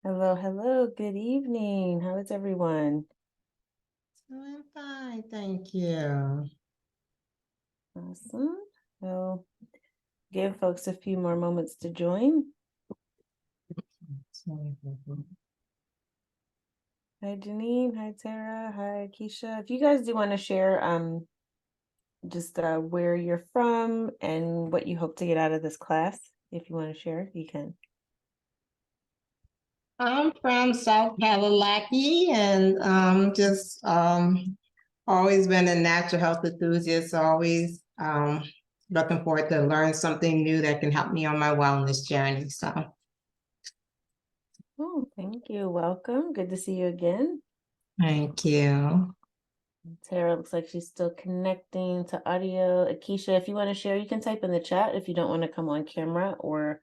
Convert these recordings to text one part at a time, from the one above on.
Hello, hello. Good evening. How is everyone? Doing fine, thank you. Awesome. So give folks a few more moments to join. Hi, Janine. Hi, Tara. Hi, Keisha. If you guys do want to share just where you're from and what you hope to get out of this class, if you want to share, you can. I'm from South Kalalaki and just always been a natural health enthusiast, always looking forward to learn something new that can help me on my wellness journey. So Oh, thank you. Welcome. Good to see you again. thank you. Tara looks like she's still connecting to audio. Keisha, if you want to share, you can type in the chat if you don't want to come on camera, or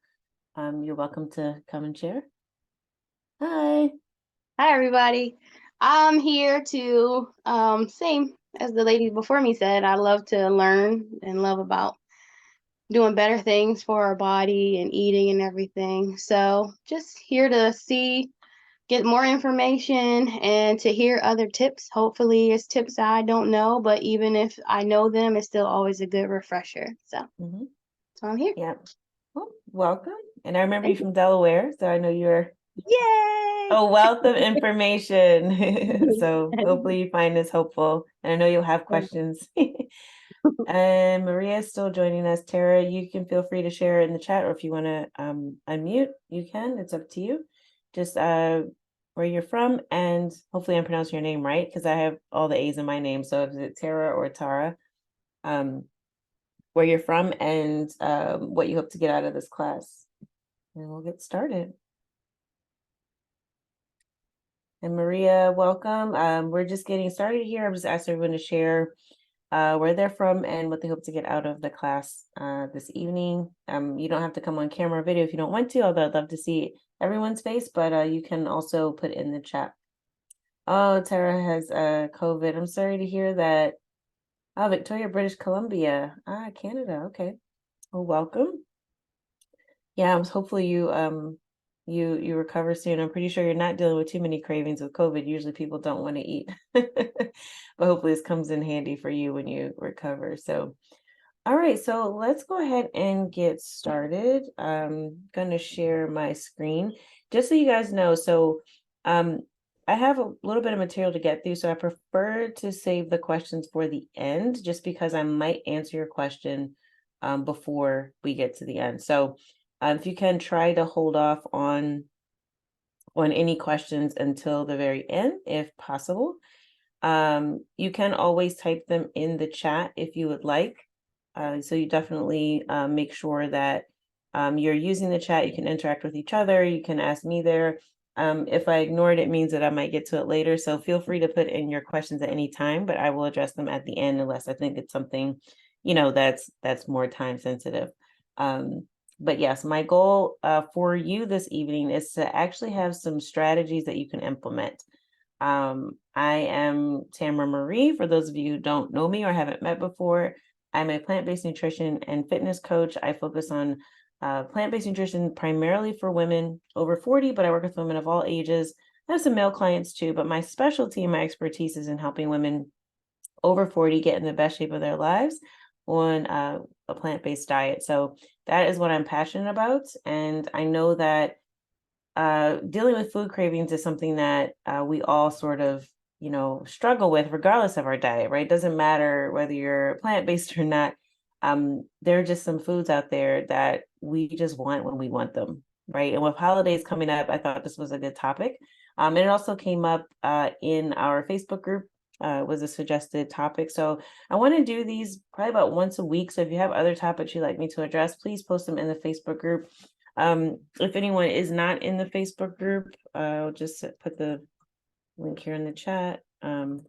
you're welcome to come and share. Hi. Hi, everybody. I'm here to, same as the ladies before me said, I love to learn and love about doing better things for our body and eating and everything. So just here to get more information and to hear other tips. Hopefully it's tips I don't know, but even if I know them, it's still always a good refresher. So I'm here. Yeah. Well, welcome. And I remember you Thank you. from Delaware, so I know you're Yay! a wealth of information. So hopefully you find this helpful. And I know you'll have questions. And Maria is still joining us. Tara, you can feel free to share in the chat, or if you want to unmute, you can. It's up to you. Just where you're from, and hopefully I'm pronouncing your name right, because I have all the A's in my name. So is it Tara or Tara? Where you're from and what you hope to get out of this class. And we'll get started. And Maria, welcome. We're just getting started here. I'm just asking everyone to share where they're from and what they hope to get out of the class this evening. You don't have to come on camera or video if you don't want to, although I'd love to see everyone's face, but you can also put in the chat. Oh, Tara has COVID. I'm sorry to hear that. Oh, Victoria, British Columbia. Canada. Okay. Well, welcome. Yeah, hopefully you recover soon. I'm pretty sure you're not dealing with too many cravings with COVID. Usually people don't want to eat. But hopefully this comes in handy for you when you recover. So all right, so let's go ahead and get started. I'm gonna share my screen just so you guys know. So I have a little bit of material to get through, so I prefer to save the questions for the end just because I might answer your question before we get to the end. So if you can try to hold off on any questions until the very end, if possible. You can always type them in the chat if you would like. So you definitely make sure that you're using the chat. You can interact with each other. You can ask me there. If I ignore it, it means that I might get to it later. So feel free to put in your questions at any time, but I will address them at the end unless I think it's something, that's more time sensitive. But yes, my goal for you this evening is to actually have some strategies that you can implement. I am Tamara Marie. For those of you who don't know me or haven't met before, I'm a plant-based nutrition and fitness coach. I focus on plant-based nutrition primarily for women over 40, but I work with women of all ages. I have some male clients too, but my specialty and my expertise is in helping women over 40 get in the best shape of their lives on a plant-based diet. So that is what I'm passionate about. And I know that dealing with food cravings is something that we all sort of, struggle with regardless of our diet, right? Doesn't matter whether you're plant-based or not. There are just some foods out there that we just want when we want them, right? And with holidays coming up, I thought this was a good topic. And it also came up in our Facebook group, was a suggested topic. So I want to do these probably about once a week. So if you have other topics you'd like me to address, please post them in the Facebook group. If anyone is not in the Facebook group, I'll just put the link here in the chat. And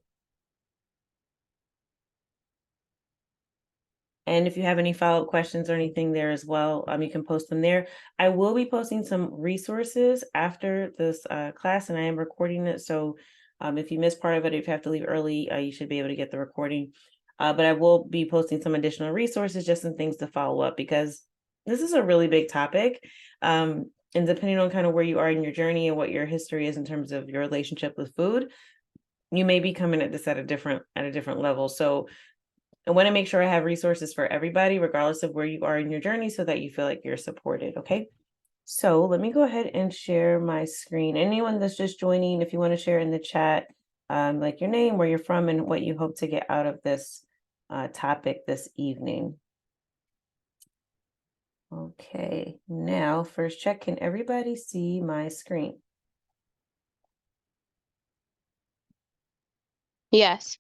if you have any follow-up questions or anything there as well, you can post them there. I will be posting some resources after this class, and I am recording it. So if you miss part of it, if you have to leave early, you should be able to get the recording. But I will be posting some additional resources, just some things to follow up, because this is a really big topic. And depending on kind of where you are in your journey and what your history is in terms of your relationship with food, you may be coming at this at a different level. So I want to make sure I have resources for everybody, regardless of where you are in your journey, so that you feel like you're supported. Okay. So let me go ahead and share my screen. Anyone that's just joining, if you want to share in the chat, like your name, where you're from, and what you hope to get out of this topic this evening. Okay, now first check, can everybody see my screen? Yes.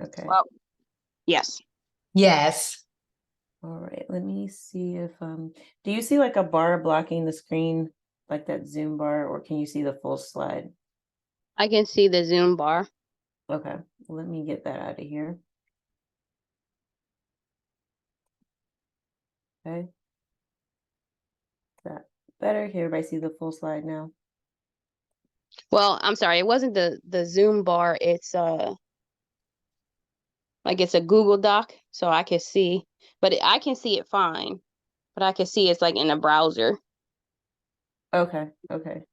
Okay. Well, yes. Yes. All right, let me see if do you see like a bar blocking the screen, like that Zoom bar, or can you see the full slide? I can see the Zoom bar. Okay, let me get that out of here. Okay. Is that better? Can everybody see the full slide now? Well, I'm sorry, it wasn't the Zoom bar. It's like it's a Google Doc, so I can see, but I can see it fine. But I can see it's like in a browser. Okay, okay.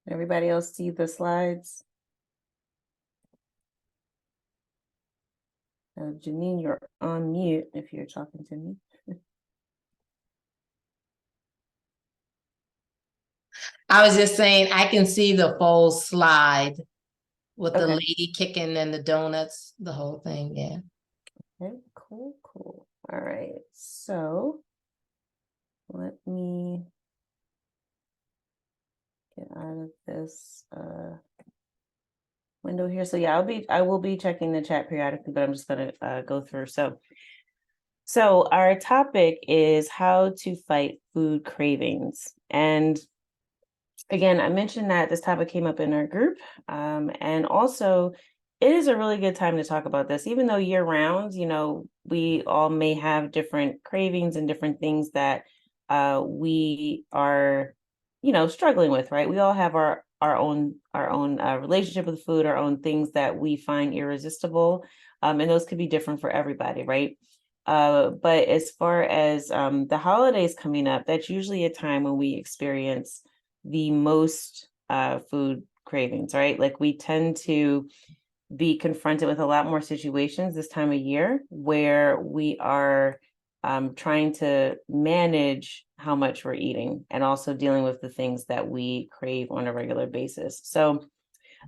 Everybody else see the slides? Janine, you're on mute if you're talking to me. I was just saying, I can see the full slide with the Okay. lady kicking and the donuts, the whole thing. Yeah. Okay, cool, cool. All right, so let me get out of this window here. So yeah, I will be checking the chat periodically, but I'm just gonna go through. So our topic is how to fight food cravings. And again, I mentioned that this topic came up in our group. And also it is a really good time to talk about this, even though year round, we all may have different cravings and different things that we are, struggling with, right? We all have our own relationship with food, our own things that we find irresistible. And those could be different for everybody, right? But as far as the holidays coming up, that's usually a time when we experience the most food cravings, right? Like we tend to be confronted with a lot more situations this time of year where we are trying to manage how much we're eating and also dealing with the things that we crave on a regular basis. So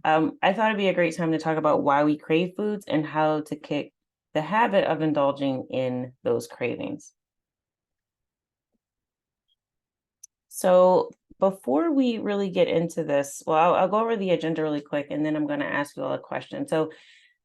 I thought it'd be a great time to talk about why we crave foods and how to kick the habit of indulging in those cravings. So before we really get into this, well, I'll go over the agenda really quick, and then I'm going to ask you all a question. So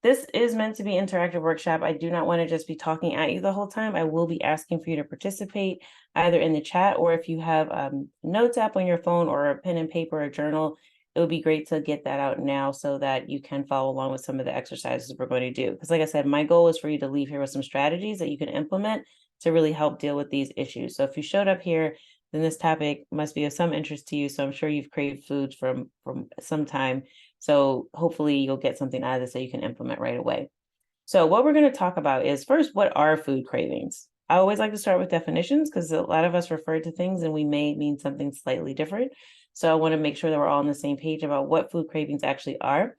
this is meant to be an interactive workshop. I do not want to just be talking at you the whole time. I will be asking for you to participate either in the chat, or if you have notes app on your phone or a pen and paper or journal, it would be great to get that out now so that you can follow along with some of the exercises we're going to do. Because like I said, my goal is for you to leave here with some strategies that you can implement to really help deal with these issues. So if you showed up here, then this topic must be of some interest to you. So I'm sure you've craved foods from some time. So hopefully you'll get something out of this that you can implement right away. So what we're going to talk about is first, what are food cravings? I always like to start with definitions because a lot of us refer to things and we may mean something slightly different. So I want to make sure that we're all on the same page about what food cravings actually are.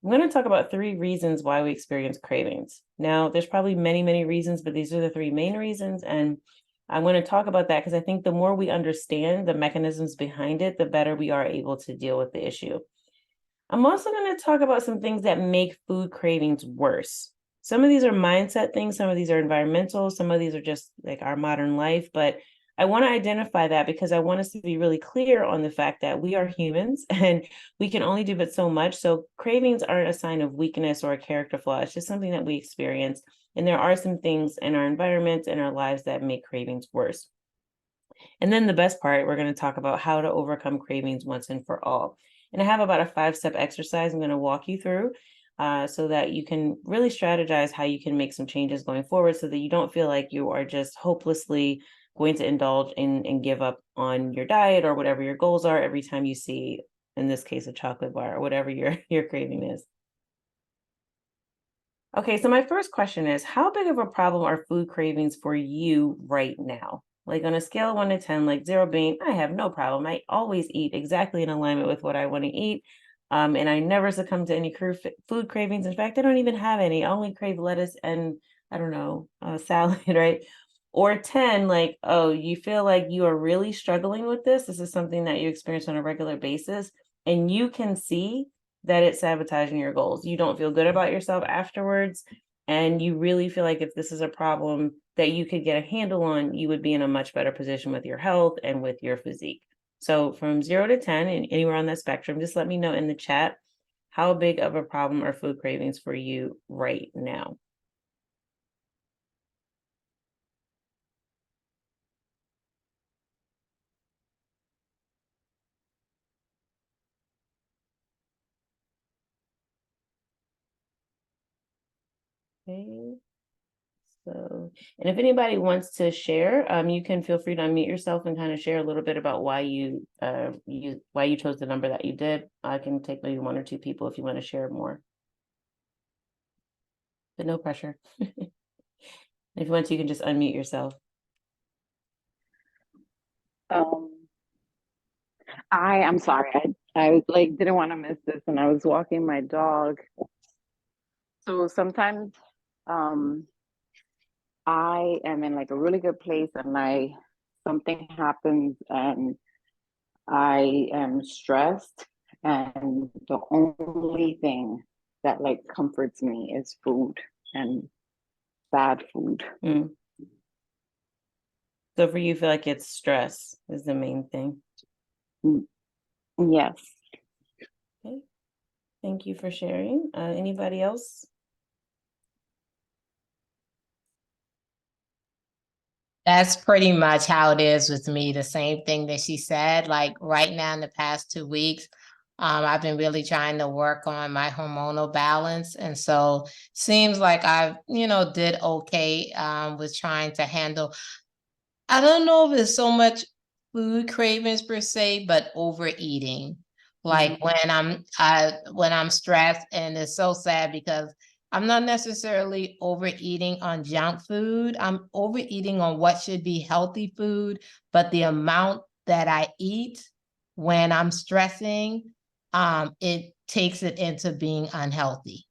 I'm going to talk about 3 reasons why we experience cravings. Now, there's probably many, many reasons, but these are the 3 main reasons. And I'm going to talk about that because I think the more we understand the mechanisms behind it, the better we are able to deal with the issue. I'm also going to talk about some things that make food cravings worse. Some of these are mindset things, some of these are environmental, some of these are just like our modern life, but I want to identify that because I want us to be really clear on the fact that we are humans and we can only do but so much. So cravings aren't a sign of weakness or a character flaw. It's just something that we experience. And there are some things in our environments and our lives that make cravings worse. And then the best part, we're going to talk about how to overcome cravings once and for all. And I have about a 5-step exercise I'm going to walk you through so that you can really strategize how you can make some changes going forward so that you don't feel like you are just hopelessly going to indulge in and give up on your diet or whatever your goals are every time you see, in this case, a chocolate bar or whatever your craving is. Okay, so my first question is, how big of a problem are food cravings for you right now? Like on a scale of 1 to 10, like 0 being, I have no problem. I always eat exactly in alignment with what I want to eat. And I never succumb to any food cravings. In fact, I don't even have any. I only crave lettuce and, I don't know, salad, right? Or 10, like, oh, you feel like you are really struggling with this. This is something that you experience on a regular basis. And you can see that it's sabotaging your goals. You don't feel good about yourself afterwards. And you really feel like if this is a problem that you could get a handle on, you would be in a much better position with your health and with your physique. So from 0 to 10 and anywhere on that spectrum, just let me know in the chat how big of a problem are food cravings for you right now. Okay. So, and if anybody wants to share, you can feel free to unmute yourself and kind of share a little bit about why you chose the number that you did. I can take maybe 1 or 2 people if you want to share more, but no pressure. If you want to, you can just unmute yourself. I'm sorry. I like didn't want to miss this, and I was walking my dog. So sometimes I am in like a really good place, and something happens and I am stressed, and the only thing that like comforts me is food, and bad food. Mm. So for you, feel like it's stress is the main thing. Yes. Okay. Thank you for sharing. Anybody else? That's pretty much how it is with me. The same thing that she said. Like right now, in the past 2 weeks, I've been really trying to work on my hormonal balance, and so seems like I've, did okay with trying to handle. I don't know if it's so much food cravings per se, but overeating. Like when I'm stressed, and it's so sad because I'm not necessarily overeating on junk food. I'm overeating on what should be healthy food, but the amount that I eat when I'm stressing, it takes it into being unhealthy.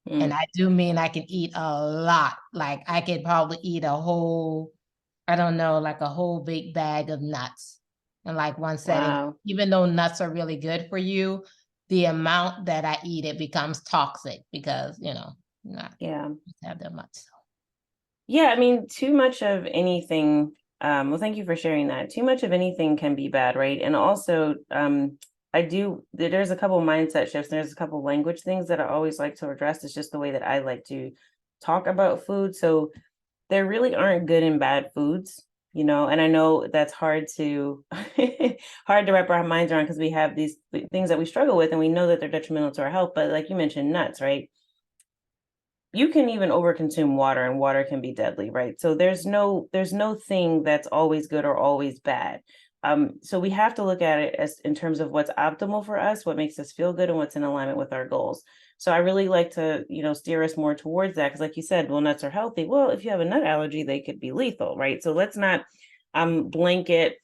And I do mean I can eat a lot. Like I could probably eat a whole, I don't know, like a whole big bag of nuts in like one setting. Wow. Even though nuts are really good for you, the amount that I eat, it becomes toxic because, not have that much. So. Yeah, I mean, too much of anything. Well, thank you for sharing that. Too much of anything can be bad, right? And also, there's a couple mindset shifts. There's a couple language things that I always like to address. It's just the way that I like to talk about food. So there really aren't good and bad foods, and I know that's hard to hard to wrap our minds around because we have these things that we struggle with and we know that they're detrimental to our health. But like you mentioned, nuts, right? You can even overconsume water and water can be deadly, right? So there's no thing that's always good or always bad. So we have to look at it as in terms of what's optimal for us, what makes us feel good and what's in alignment with our goals. So I really like to, steer us more towards that. Cause like you said, well, nuts are healthy. Well, if you have a nut allergy, they could be lethal, right? So let's not blanket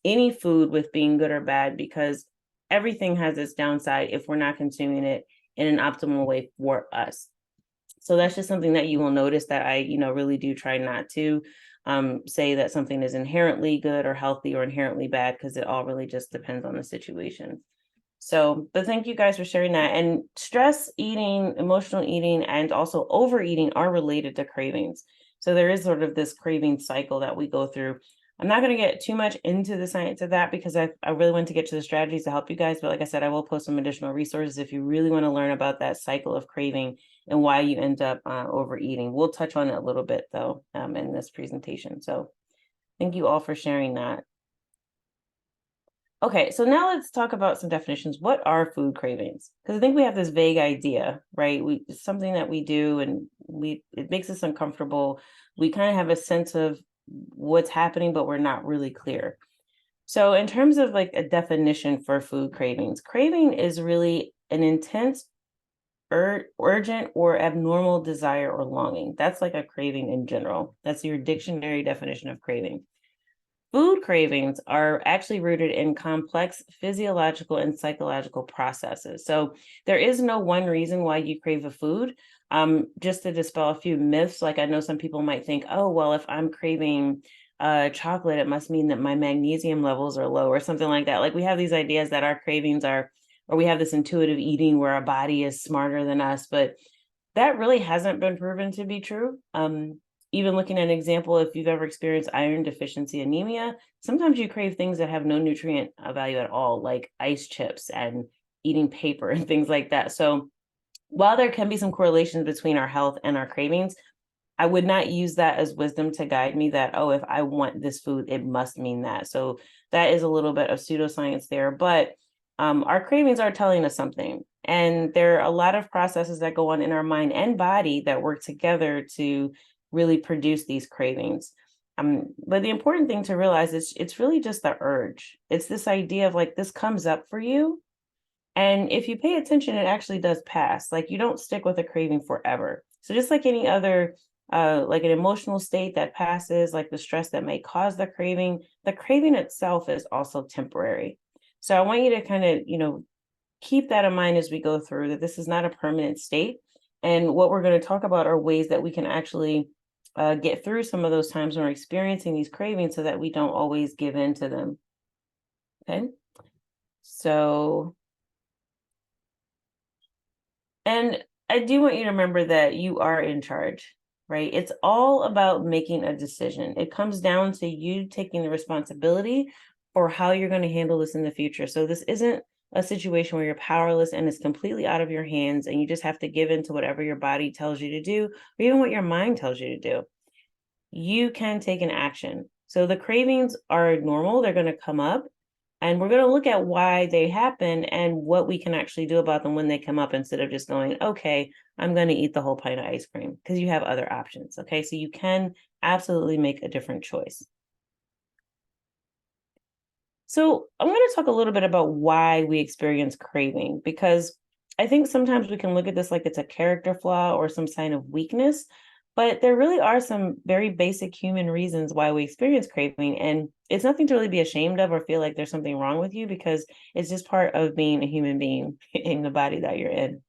any food with being good or bad because everything has its downside if we're not consuming it in an optimal way for us. So that's just something that you will notice that I, really do try not to say that something is inherently good or healthy or inherently bad, because it all really just depends on the situation. So, but thank you guys for sharing that. And stress eating, emotional eating, and also overeating are related to cravings. So there is sort of this craving cycle that we go through. I'm not going to get too much into the science of that because I really want to get to the strategies to help you guys. But like I said, I will post some additional resources if you really want to learn about that cycle of craving and why you end up overeating. We'll touch on it a little bit though in this presentation. So thank you all for sharing that. Okay, so now let's talk about some definitions. What are food cravings? Because I think we have this vague idea, right? It's something that we do and it makes us uncomfortable. We kind of have a sense of what's happening, but we're not really clear. So in terms of like a definition for food cravings, craving is really an intense, urgent, or abnormal desire or longing. That's like a craving in general. That's your dictionary definition of craving. Food cravings are actually rooted in complex physiological and psychological processes. So there is no one reason why you crave a food. Just to dispel a few myths, like I know some people might think, oh, well, if I'm craving chocolate, it must mean that my magnesium levels are low or something like that. Like we have these ideas that our cravings are, or we have this intuitive eating where our body is smarter than us, but that really hasn't been proven to be true. Even looking at an example, if you've ever experienced iron deficiency anemia, sometimes you crave things that have no nutrient value at all, like ice chips and eating paper and things like that. So while there can be some correlations between our health and our cravings, I would not use that as wisdom to guide me that, oh, if I want this food, it must mean that. So that is a little bit of pseudoscience there, but our cravings are telling us something. And there are a lot of processes that go on in our mind and body that work together to really produce these cravings. But the important thing to realize is it's really just the urge. It's this idea of like, this comes up for you. And if you pay attention, it actually does pass. Like you don't stick with a craving forever. So just like any other, like an emotional state that passes, like the stress that may cause the craving itself is also temporary. So I want you to kind of, keep that in mind as we go through that this is not a permanent state. And what we're going to talk about are ways that we can actually get through some of those times when we're experiencing these cravings so that we don't always give in to them. Okay. So, and I do want you to remember that you are in charge, right? It's all about making a decision. It comes down to you taking the responsibility for how you're going to handle this in the future. So this isn't a situation where you're powerless and it's completely out of your hands and you just have to give in to whatever your body tells you to do, or even what your mind tells you to do. You can take an action. So the cravings are normal, they're going to come up, and we're going to look at why they happen and what we can actually do about them when they come up instead of just going, okay, I'm going to eat the whole pint of ice cream, because you have other options. Okay, so you can absolutely make a different choice. So I'm going to talk a little bit about why we experience craving, because I think sometimes we can look at this like it's a character flaw or some sign of weakness, but there really are some very basic human reasons why we experience craving. And it's nothing to really be ashamed of or feel like there's something wrong with you, because it's just part of being a human being in the body that you're in.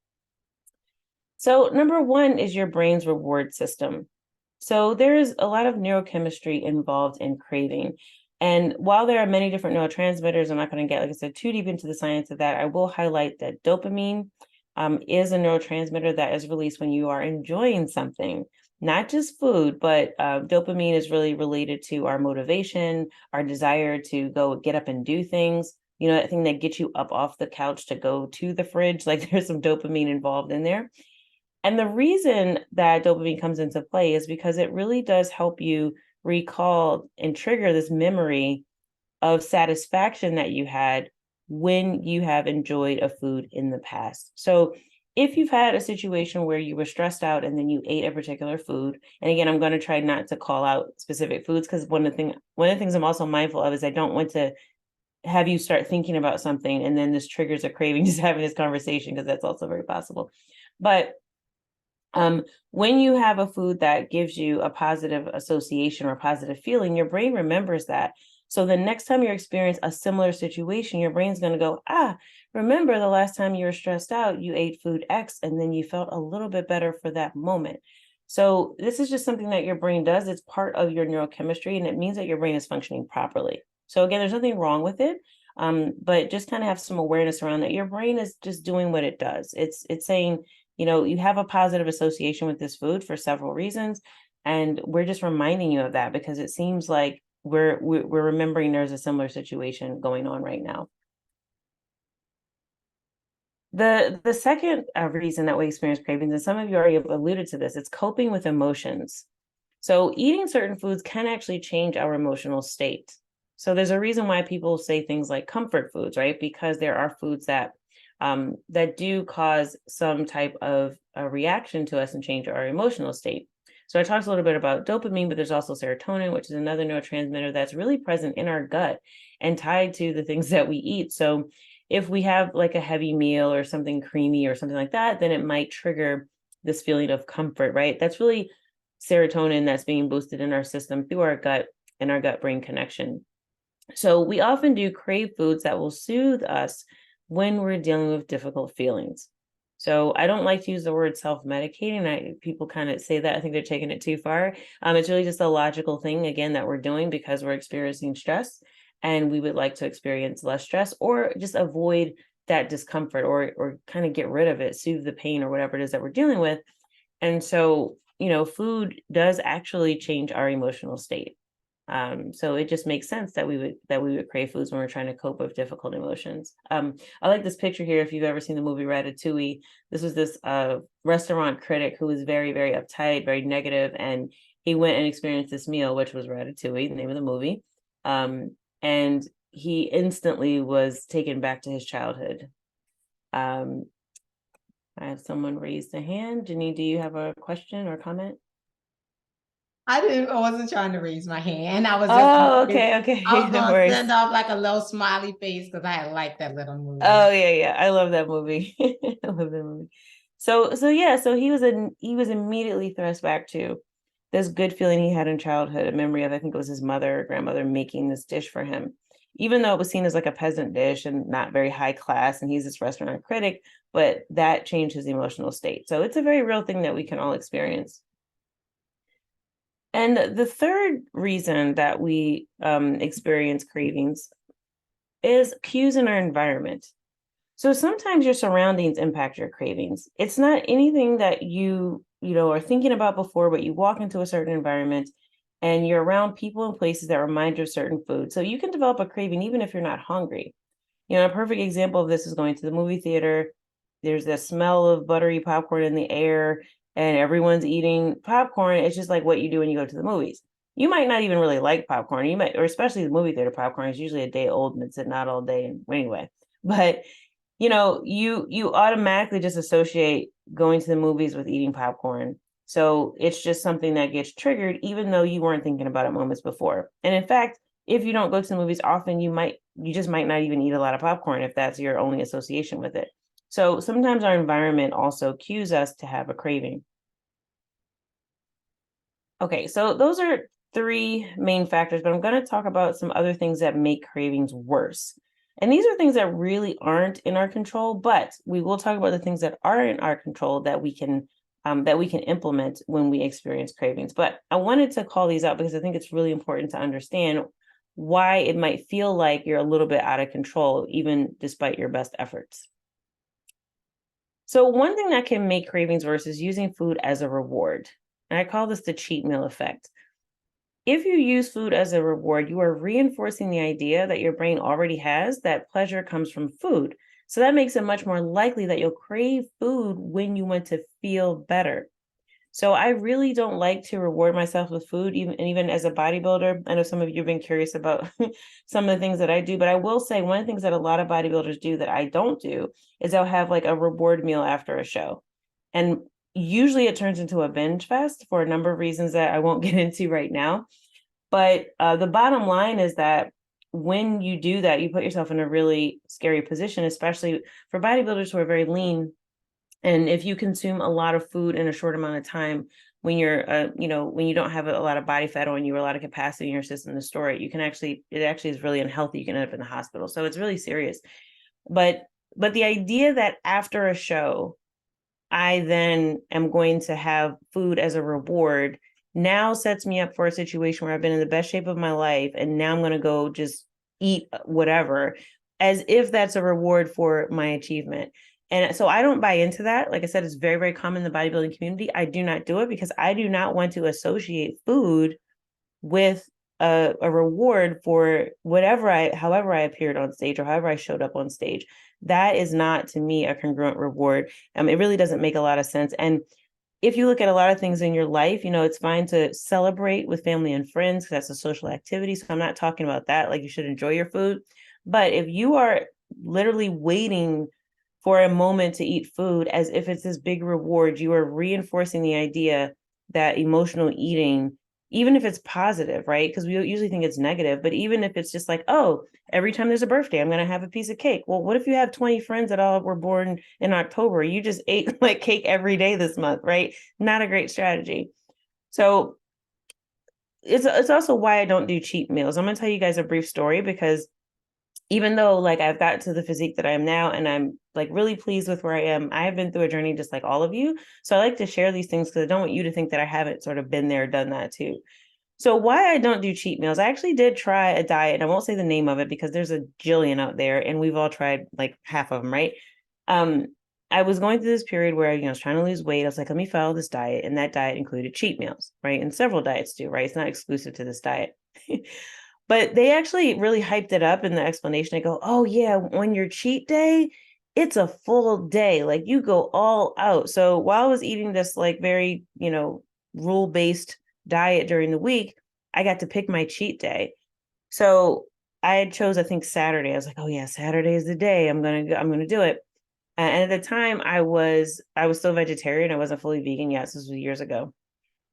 So number one is your brain's reward system. So there's a lot of neurochemistry involved in craving. And while there are many different neurotransmitters, I'm not going to get, like I said, too deep into the science of that. I will highlight that dopamine is a neurotransmitter that is released when you are enjoying something, not just food, but dopamine is really related to our motivation, our desire to go get up and do things. You know, that thing that gets you up off the couch to go to the fridge, like there's some dopamine involved in there. And the reason that dopamine comes into play is because it really does help you recall and trigger this memory of satisfaction that you had when you have enjoyed a food in the past. So if you've had a situation where you were stressed out and then you ate a particular food, and again, I'm going to try not to call out specific foods, because one of the things I'm also mindful of is I don't want to have you start thinking about something and then this triggers a craving just having this conversation, because that's also very possible. But when you have a food that gives you a positive association or a positive feeling, your brain remembers that. So the next time you experience a similar situation, your brain's going to go, remember the last time you were stressed out, you ate food X, and then you felt a little bit better for that moment. So this is just something that your brain does. It's part of your neurochemistry, and it means that your brain is functioning properly. So again, there's nothing wrong with it, but just kind of have some awareness around that. Your brain is just doing what it does. It's saying, you have a positive association with this food for several reasons, and we're just reminding you of that because it seems like we're remembering there's a similar situation going on right now. The second reason that we experience cravings, and some of you already alluded to this, it's coping with emotions. So eating certain foods can actually change our emotional state. So there's a reason why people say things like comfort foods, right? Because there are foods that do cause some type of a reaction to us and change our emotional state. So I talked a little bit about dopamine, but there's also serotonin, which is another neurotransmitter that's really present in our gut and tied to the things that we eat. So if we have like a heavy meal or something creamy or something like that, then it might trigger this feeling of comfort, right? That's really serotonin that's being boosted in our system through our gut and our gut-brain connection. So we often do crave foods that will soothe us when we're dealing with difficult feelings. So I don't like to use the word self-medicating. People kind of say that. I think they're taking it too far. It's really just a logical thing, again, that we're doing because we're experiencing stress and we would like to experience less stress or just avoid that discomfort or kind of get rid of it, soothe the pain or whatever it is that we're dealing with. And so, food does actually change our emotional state. So it just makes sense that we would crave foods when we're trying to cope with difficult emotions. I like this picture here. If you've ever seen the movie Ratatouille, this was this restaurant critic who was very, very uptight, very negative, and he went and experienced this meal, which was Ratatouille, the name of the movie. And he instantly was taken back to his childhood. I have someone raise a hand. Janine, do you have a question or comment? I wasn't trying to raise my hand. I was Okay. I was No gonna worries. send off like a little smiley face because I like that little movie. Oh yeah. I love that movie. I love that movie. So he was immediately thrust back to this good feeling he had in childhood, a memory of, I think it was his mother or grandmother making this dish for him, even though it was seen as like a peasant dish and not very high class, and he's this restaurant critic, but that changed his emotional state. So it's a very real thing that we can all experience. And the third reason that we experience cravings is cues in our environment. So sometimes your surroundings impact your cravings. It's not anything that you are thinking about before, but you walk into a certain environment and you're around people and places that remind you of certain foods. So you can develop a craving even if you're not hungry. A perfect example of this is going to the movie theater. There's the smell of buttery popcorn in the air and everyone's eating popcorn. It's just like what you do when you go to the movies. You might not even really like popcorn. You might, or especially the movie theater popcorn is usually a day old and it's sitting out all day anyway. But you automatically just associate going to the movies with eating popcorn. So it's just something that gets triggered, even though you weren't thinking about it moments before. And in fact, if you don't go to the movies often, you just might not even eat a lot of popcorn if that's your only association with it. So sometimes our environment also cues us to have a craving. Okay, so those are three main factors, but I'm going to talk about some other things that make cravings worse. And these are things that really aren't in our control, but we will talk about the things that are in our control that we can implement when we experience cravings. But I wanted to call these out because I think it's really important to understand why it might feel like you're a little bit out of control, even despite your best efforts. So one thing that can make cravings worse is using food as a reward. And I call this the cheat meal effect. If you use food as a reward, you are reinforcing the idea that your brain already has that pleasure comes from food. So that makes it much more likely that you'll crave food when you want to feel better. So I really don't like to reward myself with food, even as a bodybuilder. I know some of you have been curious about some of the things that I do, but I will say one of the things that a lot of bodybuilders do that I don't do is they'll have like a reward meal after a show. And usually it turns into a binge fest for a number of reasons that I won't get into right now. But the bottom line is that when you do that, you put yourself in a really scary position, especially for bodybuilders who are very lean. And if you consume a lot of food in a short amount of time, when you're, when you don't have a lot of body fat on you or a lot of capacity in your system to store it, it actually is really unhealthy. You can end up in the hospital. So it's really serious. But the idea that after a show, I then am going to have food as a reward now sets me up for a situation where I've been in the best shape of my life. And now I'm going to go just eat whatever, as if that's a reward for my achievement. And so I don't buy into that. Like I said, it's very, very common in the bodybuilding community. I do not do it because I do not want to associate food with a reward for however I appeared on stage or however I showed up on stage. That is not, to me, a congruent reward. It really doesn't make a lot of sense. And if you look at a lot of things in your life, it's fine to celebrate with family and friends because that's a social activity. So I'm not talking about that. Like, you should enjoy your food. But if you are literally waiting for a moment to eat food as if it's this big reward, you are reinforcing the idea that emotional eating, even if it's positive, right? Because we usually think it's negative, but even if it's just like, oh, every time there's a birthday, I'm going to have a piece of cake. Well, what if you have 20 friends that all were born in October? You just ate like cake every day this month, right? Not a great strategy. So it's also why I don't do cheat meals. I'm gonna tell you guys a brief story, because even though like I've got to the physique that I am now and I'm like really pleased with where I am, I have been through a journey just like all of you. So I like to share these things because I don't want you to think that I haven't sort of been there, done that too. So why I don't do cheat meals, I actually did try a diet, and I won't say the name of it because there's a jillion out there and we've all tried like half of them, right? Um, I was going through this period where, I was trying to lose weight. I was like, let me follow this diet. And that diet included cheat meals, right? And several diets do, right? It's not exclusive to this diet. But they actually really hyped it up in the explanation. They go, oh yeah, on your cheat day, it's a full day. Like you go all out. So while I was eating this like very, rule-based diet during the week, I got to pick my cheat day. So I had chose, I think, Saturday. I was like, oh yeah, Saturday is the day. I'm gonna do it. And at the time I was still vegetarian. I wasn't fully vegan yet. So this was years ago.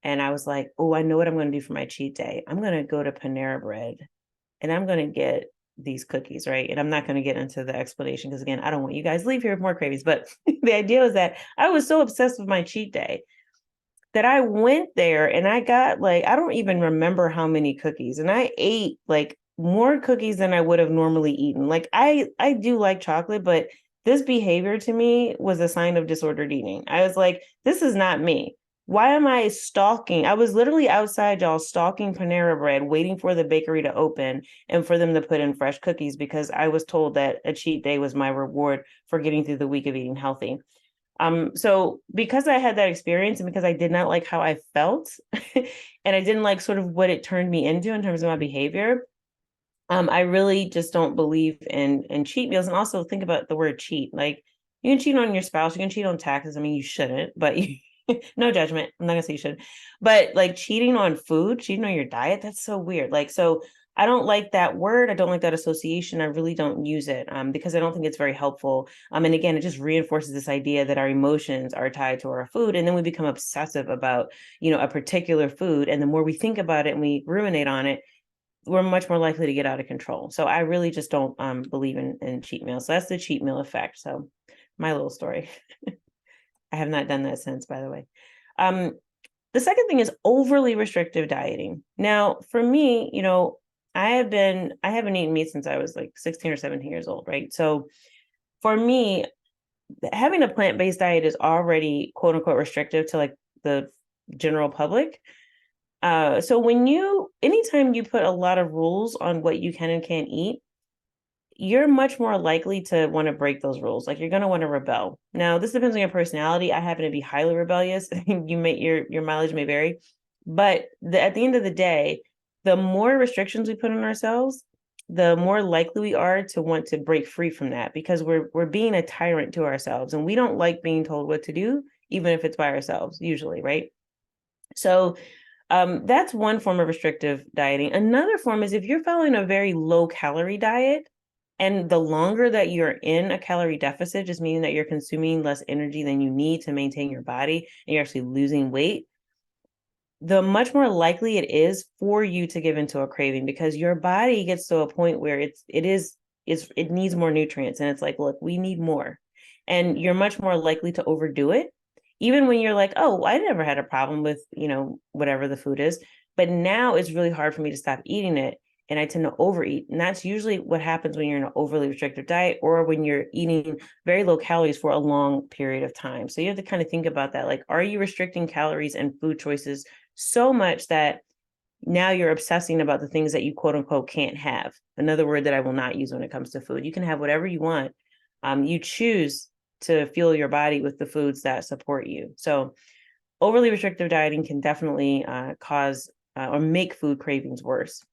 And I was like, oh, I know what I'm going to do for my cheat day. I'm going to go to Panera Bread and I'm going to get these cookies, right? And I'm not going to get into the explanation because, again, I don't want you guys to leave here with more cravings. But the idea was that I was so obsessed with my cheat day that I went there and I got like, I don't even remember how many cookies. And I ate like more cookies than I would have normally eaten. Like I do like chocolate, but this behavior to me was a sign of disordered eating. I was like, this is not me. Why am I stalking? I was literally outside, y'all, stalking Panera Bread, waiting for the bakery to open and for them to put in fresh cookies because I was told that a cheat day was my reward for getting through the week of eating healthy. So because I had that experience and because I did not like how I felt and I didn't like sort of what it turned me into in terms of my behavior, I really just don't believe in cheat meals. And also think about the word cheat. Like you can cheat on your spouse, you can cheat on taxes. I mean, you shouldn't, but no judgment. I'm not gonna say you should, but like cheating on food, cheating on your diet, that's so weird. Like, so I don't like that word. I don't like that association. I really don't use it because I don't think it's very helpful. And again, it just reinforces this idea that our emotions are tied to our food. And then we become obsessive about, a particular food. And the more we think about it and we ruminate on it, we're much more likely to get out of control. So I really just don't believe in cheat meals. So that's the cheat meal effect. So my little story. I have not done that since, by the way. The second thing is overly restrictive dieting. Now, for me, I haven't eaten meat since I was like 16 or 17 years old, right? So for me, having a plant-based diet is already quote unquote restrictive to like the general public. So anytime you put a lot of rules on what you can and can't eat, you're much more likely to want to break those rules. Like you're going to want to rebel. Now, this depends on your personality. I happen to be highly rebellious. Your mileage may vary, but at the end of the day, the more restrictions we put on ourselves, the more likely we are to want to break free from that because we're being a tyrant to ourselves and we don't like being told what to do, even if it's by ourselves, usually, right? So that's one form of restrictive dieting. Another form is if you're following a very low calorie diet, and the longer that you're in a calorie deficit, just meaning that you're consuming less energy than you need to maintain your body and you're actually losing weight, the much more likely it is for you to give into a craving because your body gets to a point where it needs more nutrients. And it's like, look, we need more. And you're much more likely to overdo it. Even when you're like, oh, I never had a problem with, whatever the food is, but now it's really hard for me to stop eating it. And I tend to overeat. And that's usually what happens when you're in an overly restrictive diet or when you're eating very low calories for a long period of time. So you have to kind of think about that. Like, are you restricting calories and food choices so much that now you're obsessing about the things that you quote unquote can't have? Another word that I will not use when it comes to food. You can have whatever you want. You choose to fuel your body with the foods that support you. So overly restrictive dieting can definitely cause or make food cravings worse.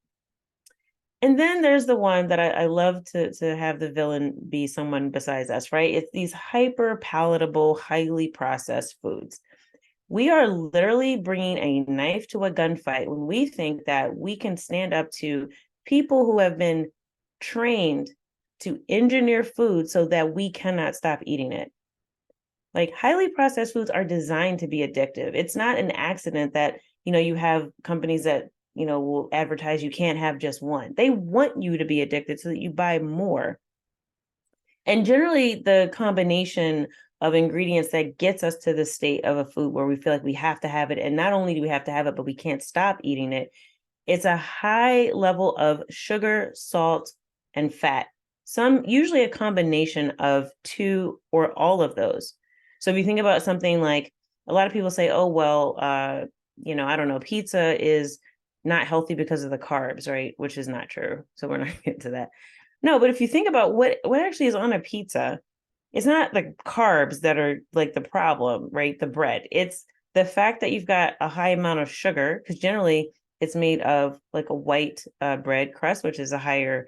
And then there's the one that I love to have the villain be someone besides us, right? It's these hyper palatable, highly processed foods. We are literally bringing a knife to a gunfight when we think that we can stand up to people who have been trained to engineer food so that we cannot stop eating it. Like highly processed foods are designed to be addictive. It's not an accident that, you have companies that will advertise you can't have just one. They want you to be addicted so that you buy more. And generally the combination of ingredients that gets us to the state of a food where we feel like we have to have it. And not only do we have to have it, but we can't stop eating it, It's a high level of sugar, salt, and fat. Usually a combination of two or all of those. So if you think about something like, a lot of people say, oh, well, I don't know, pizza is not healthy because of the carbs, right? Which is not true. So we're not going to get to that. No, but if you think about what actually is on a pizza, it's not the carbs that are like the problem, right? The bread. It's the fact that you've got a high amount of sugar, because generally it's made of like a white bread crust, which is a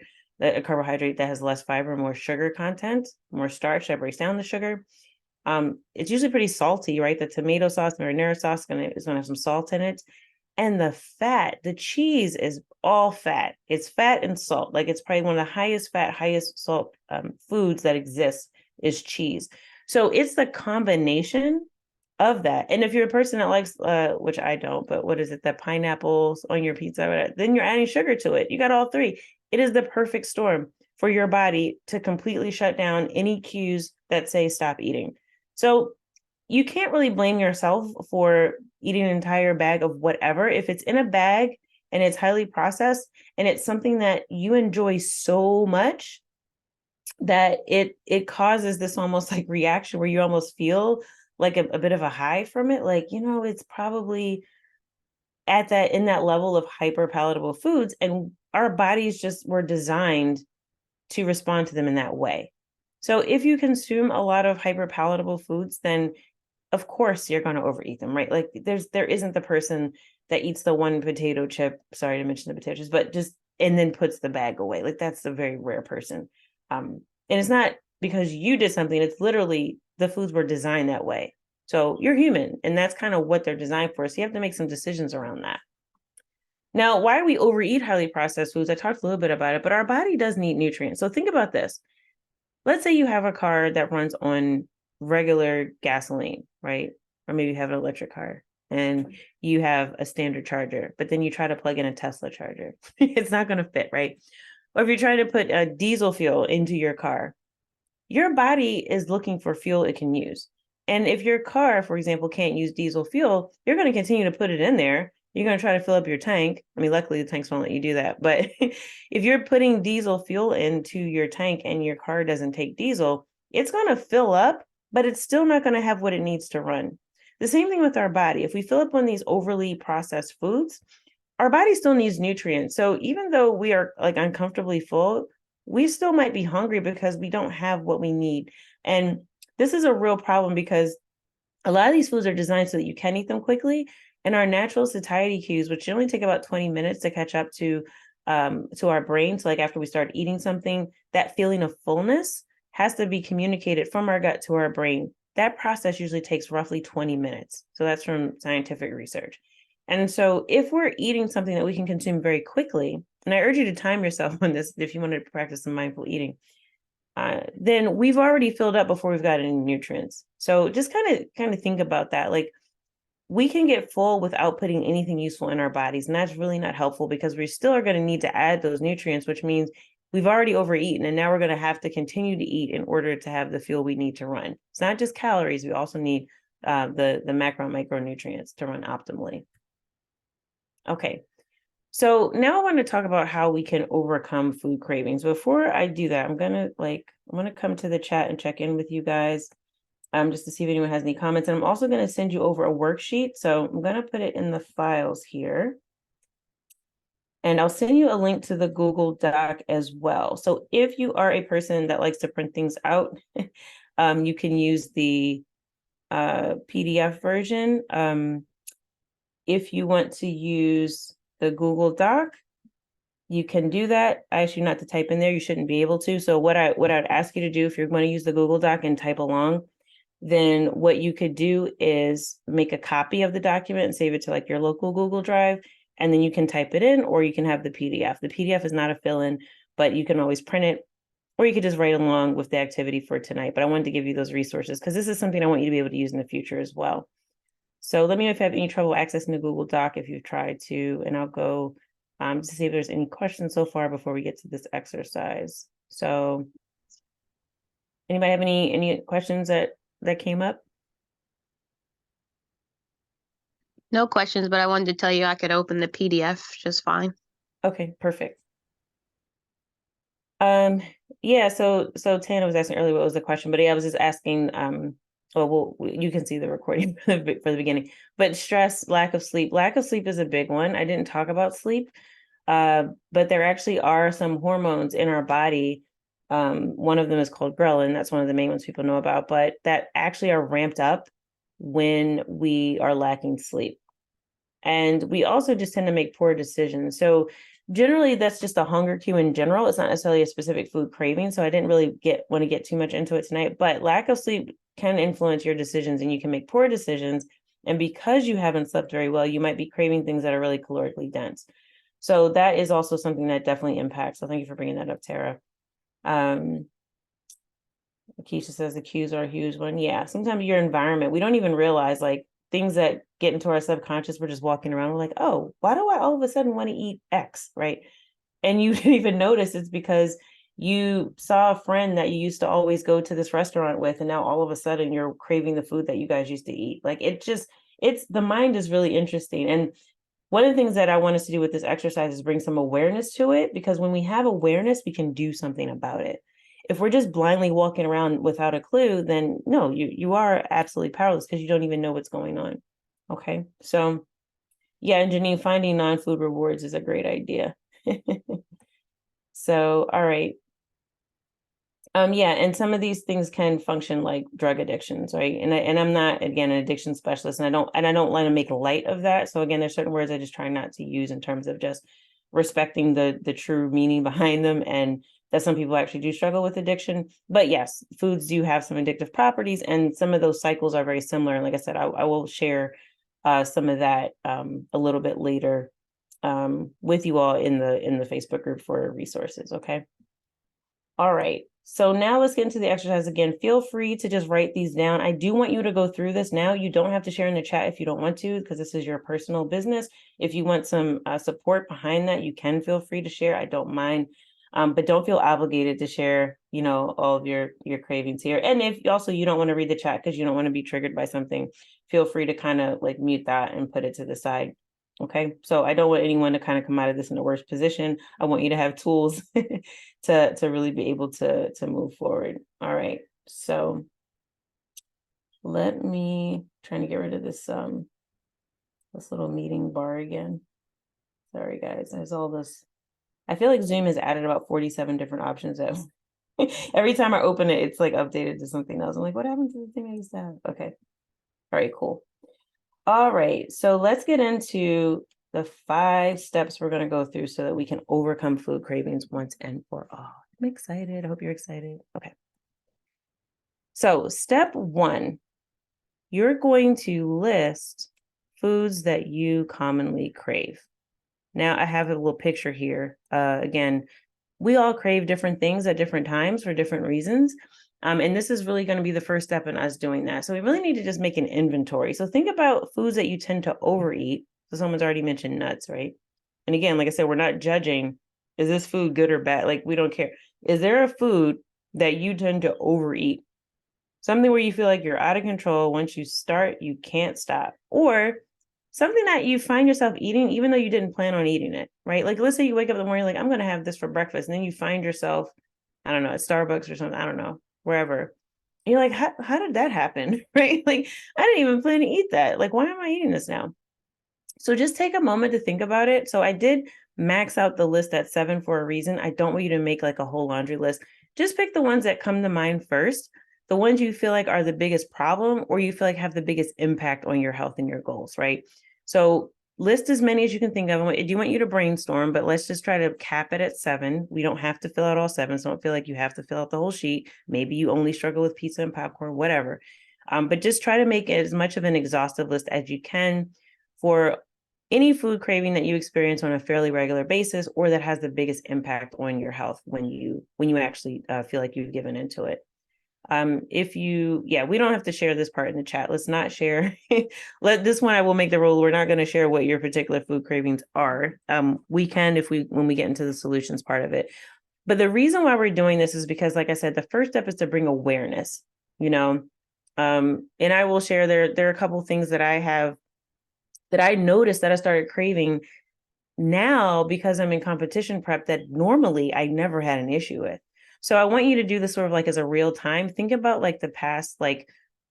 carbohydrate that has less fiber, more sugar content, more starch that breaks down the sugar. It's usually pretty salty, right? The tomato sauce, marinara sauce is going to have some salt in it. And the fat, the cheese is all fat. It's fat and salt. Like it's probably one of the highest fat, highest salt foods that exist is cheese. So it's the combination of that. And if you're a person that likes, which I don't, but what is it, the pineapples on your pizza, then you're adding sugar to it. You got all three. It is the perfect storm for your body to completely shut down any cues that say stop eating. So you can't really blame yourself for eating an entire bag of whatever. If it's in a bag and it's highly processed and it's something that you enjoy so much that it causes this almost like reaction where you almost feel like a bit of a high from it. Like, it's probably in that level of hyper palatable foods, and our bodies just were designed to respond to them in that way. So if you consume a lot of hyper palatable foods, then of course you're going to overeat them, right? Like there isn't the person that eats the one potato chip, sorry to mention the potato chips, but and then puts the bag away. Like that's a very rare person. And it's not because you did something, it's literally the foods were designed that way. So you're human, and that's kind of what they're designed for. So you have to make some decisions around that. Now, why do we overeat highly processed foods? I talked a little bit about it, but our body does need nutrients. So think about this. Let's say you have a car that runs on regular gasoline, right? Or maybe you have an electric car and you have a standard charger, but then you try to plug in a Tesla charger. It's not going to fit, right? Or if you're trying to put a diesel fuel into your car, your body is looking for fuel it can use. And if your car, for example, can't use diesel fuel, you're going to continue to put it in there. You're going to try to fill up your tank. I mean, luckily the tanks won't let you do that. But if you're putting diesel fuel into your tank and your car doesn't take diesel, it's going to fill up, but it's still not going to have what it needs to run. The same thing with our body. If we fill up on these overly processed foods, our body still needs nutrients. So even though we are like uncomfortably full, we still might be hungry because we don't have what we need. And this is a real problem because a lot of these foods are designed so that you can eat them quickly. And our natural satiety cues, which only take about 20 minutes to catch up to our brain. So like after we start eating something, that feeling of fullness has to be communicated from our gut to our brain. That process usually takes roughly 20 minutes. So that's from scientific research. And so if we're eating something that we can consume very quickly, and I urge you to time yourself on this if you want to practice some mindful eating, then we've already filled up before we've got any nutrients. So just kind of think about that. Like we can get full without putting anything useful in our bodies. And that's really not helpful because we still are going to need to add those nutrients, which means we've already overeaten. And now we're going to have to continue to eat in order to have the fuel we need to run. It's not just calories. We also need the macro and micronutrients to run optimally. Okay. So now I want to talk about how we can overcome food cravings. Before I do that, I'm going to come to the chat and check in with you guys. Just to see if anyone has any comments. And I'm also going to send you over a worksheet. So I'm going to put it in the files here. And I'll send you a link to the Google Doc as well. So if you are a person that likes to print things out, you can use the PDF version. If you want to use the Google Doc, you can do that. I ask you not to type in there. You shouldn't be able to. So what I'd ask you to do if you're going to use the Google Doc and type along, then what you could do is make a copy of the document and save it to like your local Google Drive. And then you can type it in, or you can have the PDF. The PDF is not a fill-in, but you can always print it, or you could just write along with the activity for tonight. But I wanted to give you those resources because this is something I want you to be able to use in the future as well. So let me know if you have any trouble accessing the Google Doc if you've tried to, and I'll go to see if there's any questions so far before we get to this exercise. So anybody have any questions that came up? No questions, but I wanted to tell you I could open the PDF just fine. Okay, perfect. Yeah, so Tana was asking earlier what was the question, but yeah, I was just asking, well, you can see the recording for the beginning, but stress, lack of sleep is a big one. I didn't talk about sleep, but there actually are some hormones in our body. One of them is called ghrelin. That's one of the main ones people know about, but that actually are ramped up when we are lacking sleep. And we also just tend to make poor decisions. So generally that's just a hunger cue in general. It's not necessarily a specific food craving. So I didn't really want to get too much into it tonight, but lack of sleep can influence your decisions and you can make poor decisions. And because you haven't slept very well, you might be craving things that are really calorically dense. So that is also something that definitely impacts. So thank you for bringing that up, Tara. Keisha says the cues are a huge one. Yeah, sometimes your environment, we don't even realize like things that get into our subconscious. We're just walking around. We're like, oh, why do I all of a sudden want to eat X, right? And you didn't even notice it's because you saw a friend that you used to always go to this restaurant with, and now all of a sudden you're craving the food that you guys used to eat. Like it's the mind is really interesting. And one of the things that I want us to do with this exercise is bring some awareness to it, because when we have awareness, we can do something about it. If we're just blindly walking around without a clue, then no, you are absolutely powerless because you don't even know what's going on. Okay. So yeah, and Janine, finding non-food rewards is a great idea. So, all right. Yeah, and some of these things can function like drug addictions, right? And I'm not, again, an addiction specialist, and I don't want to make light of that. So again, there's certain words I just try not to use in terms of just respecting the true meaning behind them, and that some people actually do struggle with addiction. But yes, foods do have some addictive properties, and some of those cycles are very similar. And like I said, I will share some of that a little bit later with you all in the Facebook group for resources. Okay. All right. So now let's get into the exercise again. Feel free to just write these down. I do want you to go through this now. You don't have to share in the chat if you don't want to, because this is your personal business. If you want some support behind that, you can feel free to share. I don't mind. But don't feel obligated to share, all of your cravings here. And if also you don't want to read the chat because you don't want to be triggered by something, feel free to kind of like mute that and put it to the side. Okay, so I don't want anyone to kind of come out of this in the worst position. I want you to have tools to really be able to move forward. All right, so let me trying to get rid of this little meeting bar again. Sorry guys, there's all this. I feel like Zoom has added about 47 different options that every time I open it, it's like updated to something else. I'm like, what happened to the thing I used to have? Okay, all right, cool. All right, so let's get into the 5 steps we're going to go through so that we can overcome food cravings once and for all. I'm excited. I hope you're excited. Okay. So step 1, you're going to list foods that you commonly crave. Now I have a little picture here. Again, we all crave different things at different times for different reasons. And this is really going to be the first step in us doing that. So we really need to just make an inventory. So think about foods that you tend to overeat. So someone's already mentioned nuts, right? And again, like I said, we're not judging, is this food good or bad? Like, we don't care. Is there a food that you tend to overeat? Something where you feel like you're out of control. Once you start, you can't stop. Or something that you find yourself eating, even though you didn't plan on eating it, right? Like, let's say you wake up in the morning, like, I'm going to have this for breakfast. And then you find yourself, I don't know, at Starbucks or something, I don't know, wherever. And you're like, how did that happen? Right? Like, I didn't even plan to eat that. Like, why am I eating this now? So just take a moment to think about it. So I did max out the list at 7 for a reason. I don't want you to make like a whole laundry list. Just pick the ones that come to mind first, the ones you feel like are the biggest problem or you feel like have the biggest impact on your health and your goals, right? So list as many as you can think of. I do want you to brainstorm, but let's just try to cap it at 7. We don't have to fill out all 7, so don't feel like you have to fill out the whole sheet. Maybe you only struggle with pizza and popcorn, whatever. But just try to make it as much of an exhaustive list as you can for any food craving that you experience on a fairly regular basis or that has the biggest impact on your health when you actually feel like you've given into it. We don't have to share this part in the chat. Let's not share. This one, I will make the rule. We're not going to share what your particular food cravings are. We can when we get into the solutions part of it. But the reason why we're doing this is because, like I said, the first step is to bring awareness, and I will share there are a couple of things that I have that I noticed that I started craving now because I'm in competition prep that normally I never had an issue with. So I want you to do this sort of like as a real time. Think about like the past, like,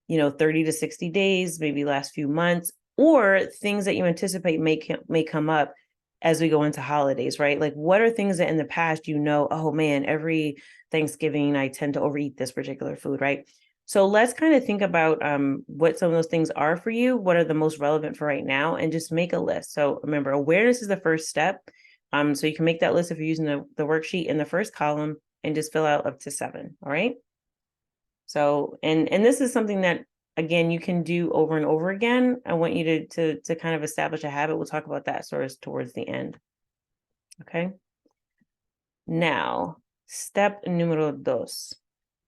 30 to 60 days, maybe last few months, or things that you anticipate may come up as we go into holidays, right? Like, what are things that in the past, oh man, every Thanksgiving I tend to overeat this particular food, right? So let's kind of think about what some of those things are for you, what are the most relevant for right now, and just make a list. So remember, awareness is the first step. So you can make that list if you're using the worksheet in the first column and just fill out up to 7. All right. So, and this is something that, again, you can do over and over again. I want you to kind of establish a habit. We'll talk about that sort of towards the end. Okay. Now, step numero dos.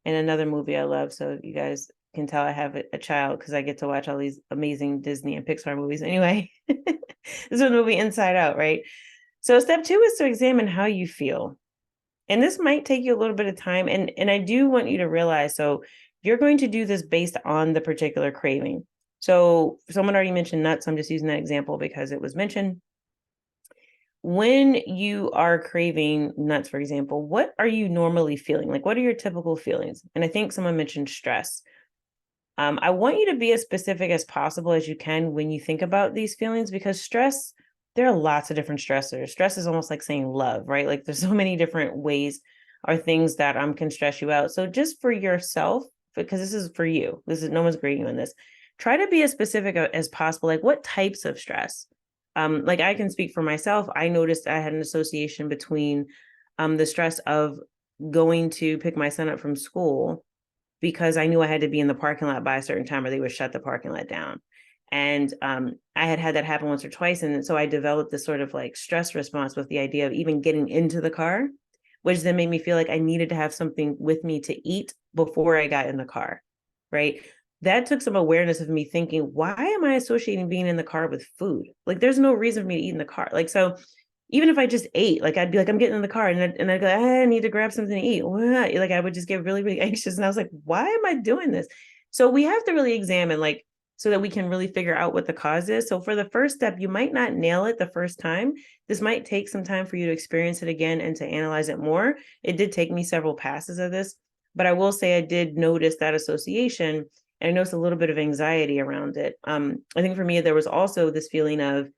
And another movie I love. So you guys can tell I have a child because I get to watch all these amazing Disney and Pixar movies. Anyway, this is a movie Inside Out, right? So step 2 is to examine how you feel. And this might take you a little bit of time. And I do want you to realize, so you're going to do this based on the particular craving. So someone already mentioned nuts. I'm just using that example because it was mentioned. When you are craving nuts, for example, what are you normally feeling? Like, what are your typical feelings? And I think someone mentioned stress. I want you to be as specific as possible as you can when you think about these feelings, because stress, there are lots of different stressors. Stress is almost like saying love, right? Like there's so many different ways or things that can stress you out. So just for yourself, because this is for you, no one's grading you on this. Try to be as specific as possible. Like what types of stress? Like I can speak for myself. I noticed I had an association between the stress of going to pick my son up from school because I knew I had to be in the parking lot by a certain time or they would shut the parking lot down. And I had that happen once or twice. And so I developed this sort of like stress response with the idea of even getting into the car, which then made me feel like I needed to have something with me to eat before I got in the car, right? That took some awareness of me thinking, why am I associating being in the car with food? Like, there's no reason for me to eat in the car. Like, so even if I just ate, like, I'd be like, I'm getting in the car and I'd go, I need to grab something to eat. What? Like, I would just get really, really anxious. And I was like, why am I doing this? So we have to really examine, like, so that we can really figure out what the cause is. So for the first step, you might not nail it the first time. This might take some time for you to experience it again and to analyze it more. It did take me several passes of this, but I will say I did notice that association. And I noticed a little bit of anxiety around it. I think for me, there was also this feeling of,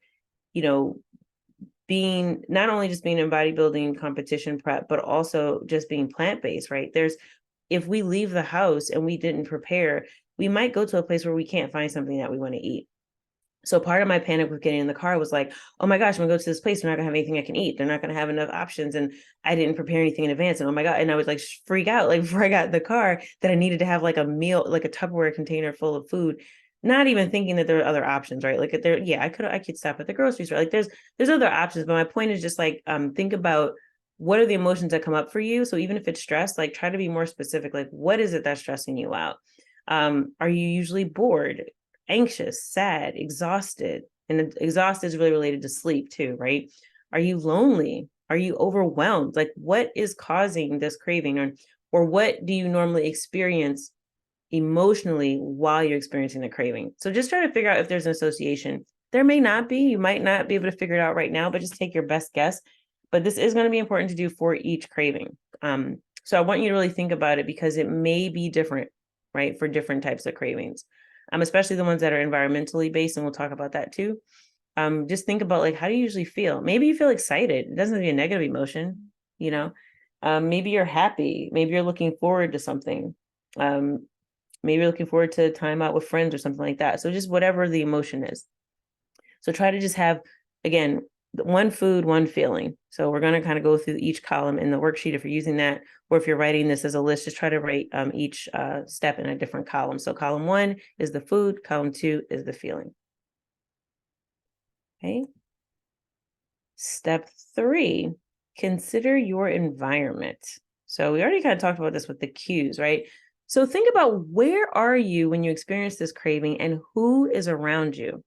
being not only just being in bodybuilding competition prep, but also just being plant-based, right? If we leave the house and we didn't prepare, we might go to a place where we can't find something that we want to eat. So part of my panic with getting in the car was like, oh my gosh, I'm gonna go to this place. They're not gonna have anything I can eat. They're not gonna have enough options. And I didn't prepare anything in advance. And oh my God. And I would like freak out like before I got in the car that I needed to have like a meal, like a Tupperware container full of food, not even thinking that there are other options, right? Like I could stop at the grocery store. Like there's other options. But my point is just like, think about what are the emotions that come up for you. So even if it's stress, like try to be more specific. Like what is it that's stressing you out? Are you usually bored, anxious, sad, exhausted? And exhausted is really related to sleep too, right? Are you lonely? Are you overwhelmed? Like what is causing this craving, or what do you normally experience emotionally while you're experiencing the craving? So just try to figure out if there's an association. There may not be, you might not be able to figure it out right now, but just take your best guess. But this is going to be important to do for each craving. So I want you to really think about it because it may be different, right, for different types of cravings, especially the ones that are environmentally based, and we'll talk about that too. Just think about like, how do you usually feel? Maybe you feel excited. It doesn't have to be a negative emotion, maybe you're happy. Maybe you're looking forward to something. Maybe you're looking forward to time out with friends or something like that. So just whatever the emotion is. So try to just have, again, one food, one feeling. So we're going to kind of go through each column in the worksheet if you're using that, or if you're writing this as a list, just try to write each step in a different column. So column 1 is the food, column 2 is the feeling. Okay. Step 3, consider your environment. So we already kind of talked about this with the cues, right? So think about where are you when you experience this craving and who is around you.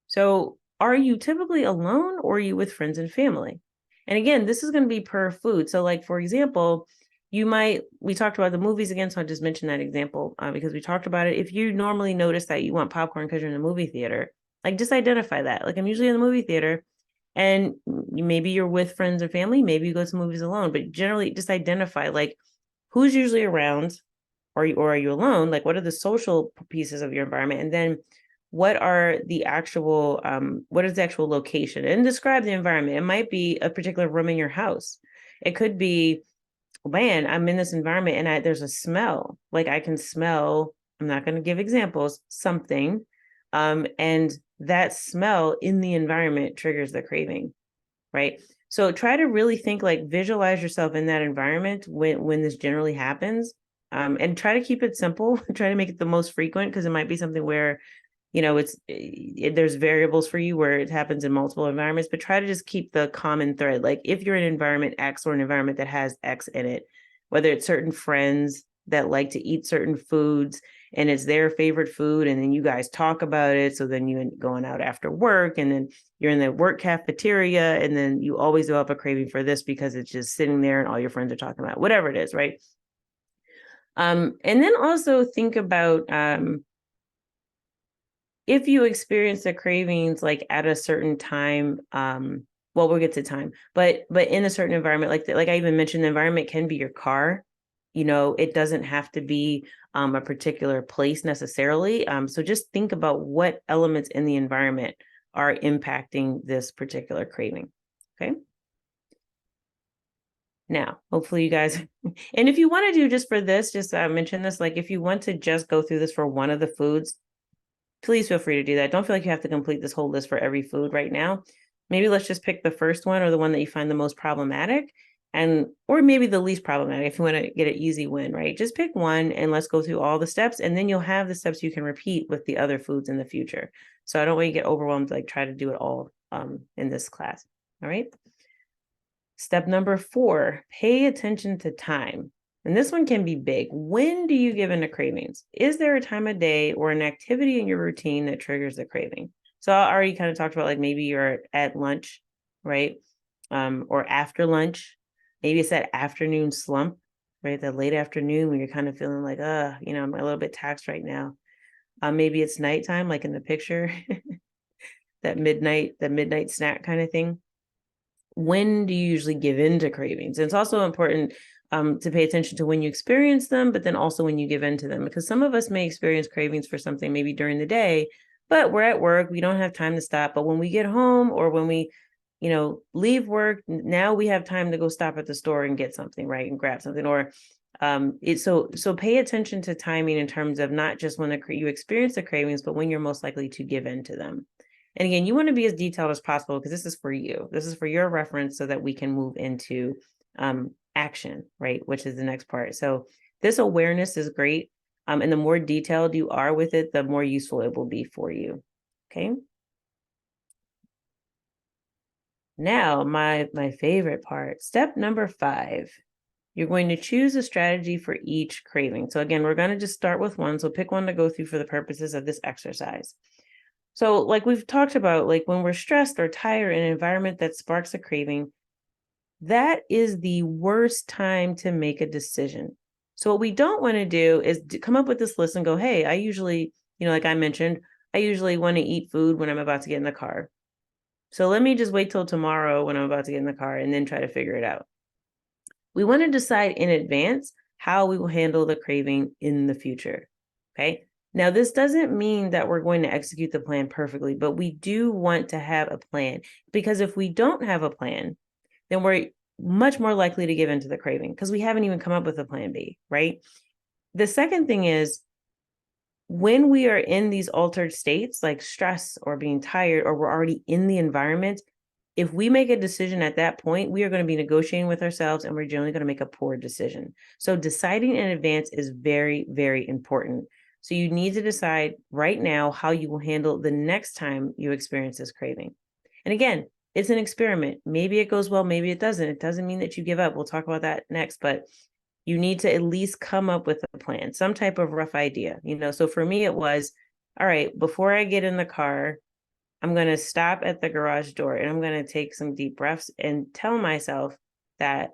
So are you typically alone or are you with friends and family? And again, this is going to be per food. So like, for example, we talked about the movies again, so I just mentioned that example because we talked about it. If you normally notice that you want popcorn because you're in a movie theater, Like just identify that. Like I'm usually in the movie theater and maybe you're with friends or family, maybe you go to movies alone, but generally just identify like who's usually around, or are you alone? Like what are the social pieces of your environment? And then what is the actual location? And describe the environment. It might be a particular room in your house. It could be, man, I'm in this environment and there's a smell. Like I can smell, I'm not going to give examples, something. And that smell in the environment triggers the craving, right? So try to really think, like visualize yourself in that environment when this generally happens. And try to keep it simple. Try to make it the most frequent, because it might be something where, there's variables for you where it happens in multiple environments, but try to just keep the common thread. Like if you're in environment X or an environment that has X in it, whether it's certain friends that like to eat certain foods and it's their favorite food, and then you guys talk about it. So then you end up going out after work, and then you're in the work cafeteria, and then you always develop a craving for this because it's just sitting there and all your friends are talking about whatever it is, right? And then also think about if you experience the cravings like at a certain time, well, we'll get to time, but in a certain environment, like I even mentioned, the environment can be your car. It doesn't have to be a particular place necessarily. So just think about what elements in the environment are impacting this particular craving. Okay. Now, hopefully you guys, and if you want to do just for this, just mention this, like if you want to just go through this for one of the foods, please feel free to do that. Don't feel like you have to complete this whole list for every food right now. Maybe let's just pick the first one or the one that you find the most problematic, or maybe the least problematic if you want to get an easy win, right? Just pick one and let's go through all the steps, and then you'll have the steps you can repeat with the other foods in the future. So I don't want you to get overwhelmed, like try to do it all in this class. All right. Step number 4, pay attention to time. And this one can be big. When do you give in to cravings? Is there a time of day or an activity in your routine that triggers the craving? So I already kind of talked about, like maybe you're at lunch, right? Or after lunch. Maybe it's that afternoon slump, right? That late afternoon when you're kind of feeling like, I'm a little bit taxed right now. Maybe it's nighttime, like in the picture, that midnight snack kind of thing. When do you usually give in to cravings? And it's also important to pay attention to when you experience them, but then also when you give in to them, because some of us may experience cravings for something maybe during the day, but we're at work, we don't have time to stop. But when we get home, or when we, leave work, now we have time to go stop at the store and get something, right? And grab something. Or so pay attention to timing in terms of not just when you experience the cravings, but when you're most likely to give in to them. And again, you want to be as detailed as possible, because this is for you. This is for your reference so that we can move into action, right? Which is the next part. So this awareness is great. And the more detailed you are with it, the more useful it will be for you. Okay. Now, my favorite part, step number 5. You're going to choose a strategy for each craving. So again, we're going to just start with one. So pick one to go through for the purposes of this exercise. So like we've talked about, like when we're stressed or tired in an environment that sparks a craving, that is the worst time to make a decision. So what we don't want to do is come up with this list and go, hey, I usually, like I mentioned, I usually want to eat food when I'm about to get in the car. So let me just wait till tomorrow when I'm about to get in the car and then try to figure it out. We want to decide in advance how we will handle the craving in the future. Okay. Now, this doesn't mean that we're going to execute the plan perfectly, but we do want to have a plan, because if we don't have a plan, then we're much more likely to give into the craving because we haven't even come up with a plan B, right? The second thing is, when we are in these altered states like stress or being tired, or we're already in the environment, if we make a decision at that point, we are going to be negotiating with ourselves, and we're generally going to make a poor decision. So deciding in advance is very, very important. So you need to decide right now how you will handle the next time you experience this craving. And again, it's an experiment. Maybe it goes well, maybe it doesn't. It doesn't mean that you give up. We'll talk about that next, but you need to at least come up with a plan, some type of rough idea. So for me, it was, all right, before I get in the car, I'm going to stop at the garage door and I'm going to take some deep breaths and tell myself that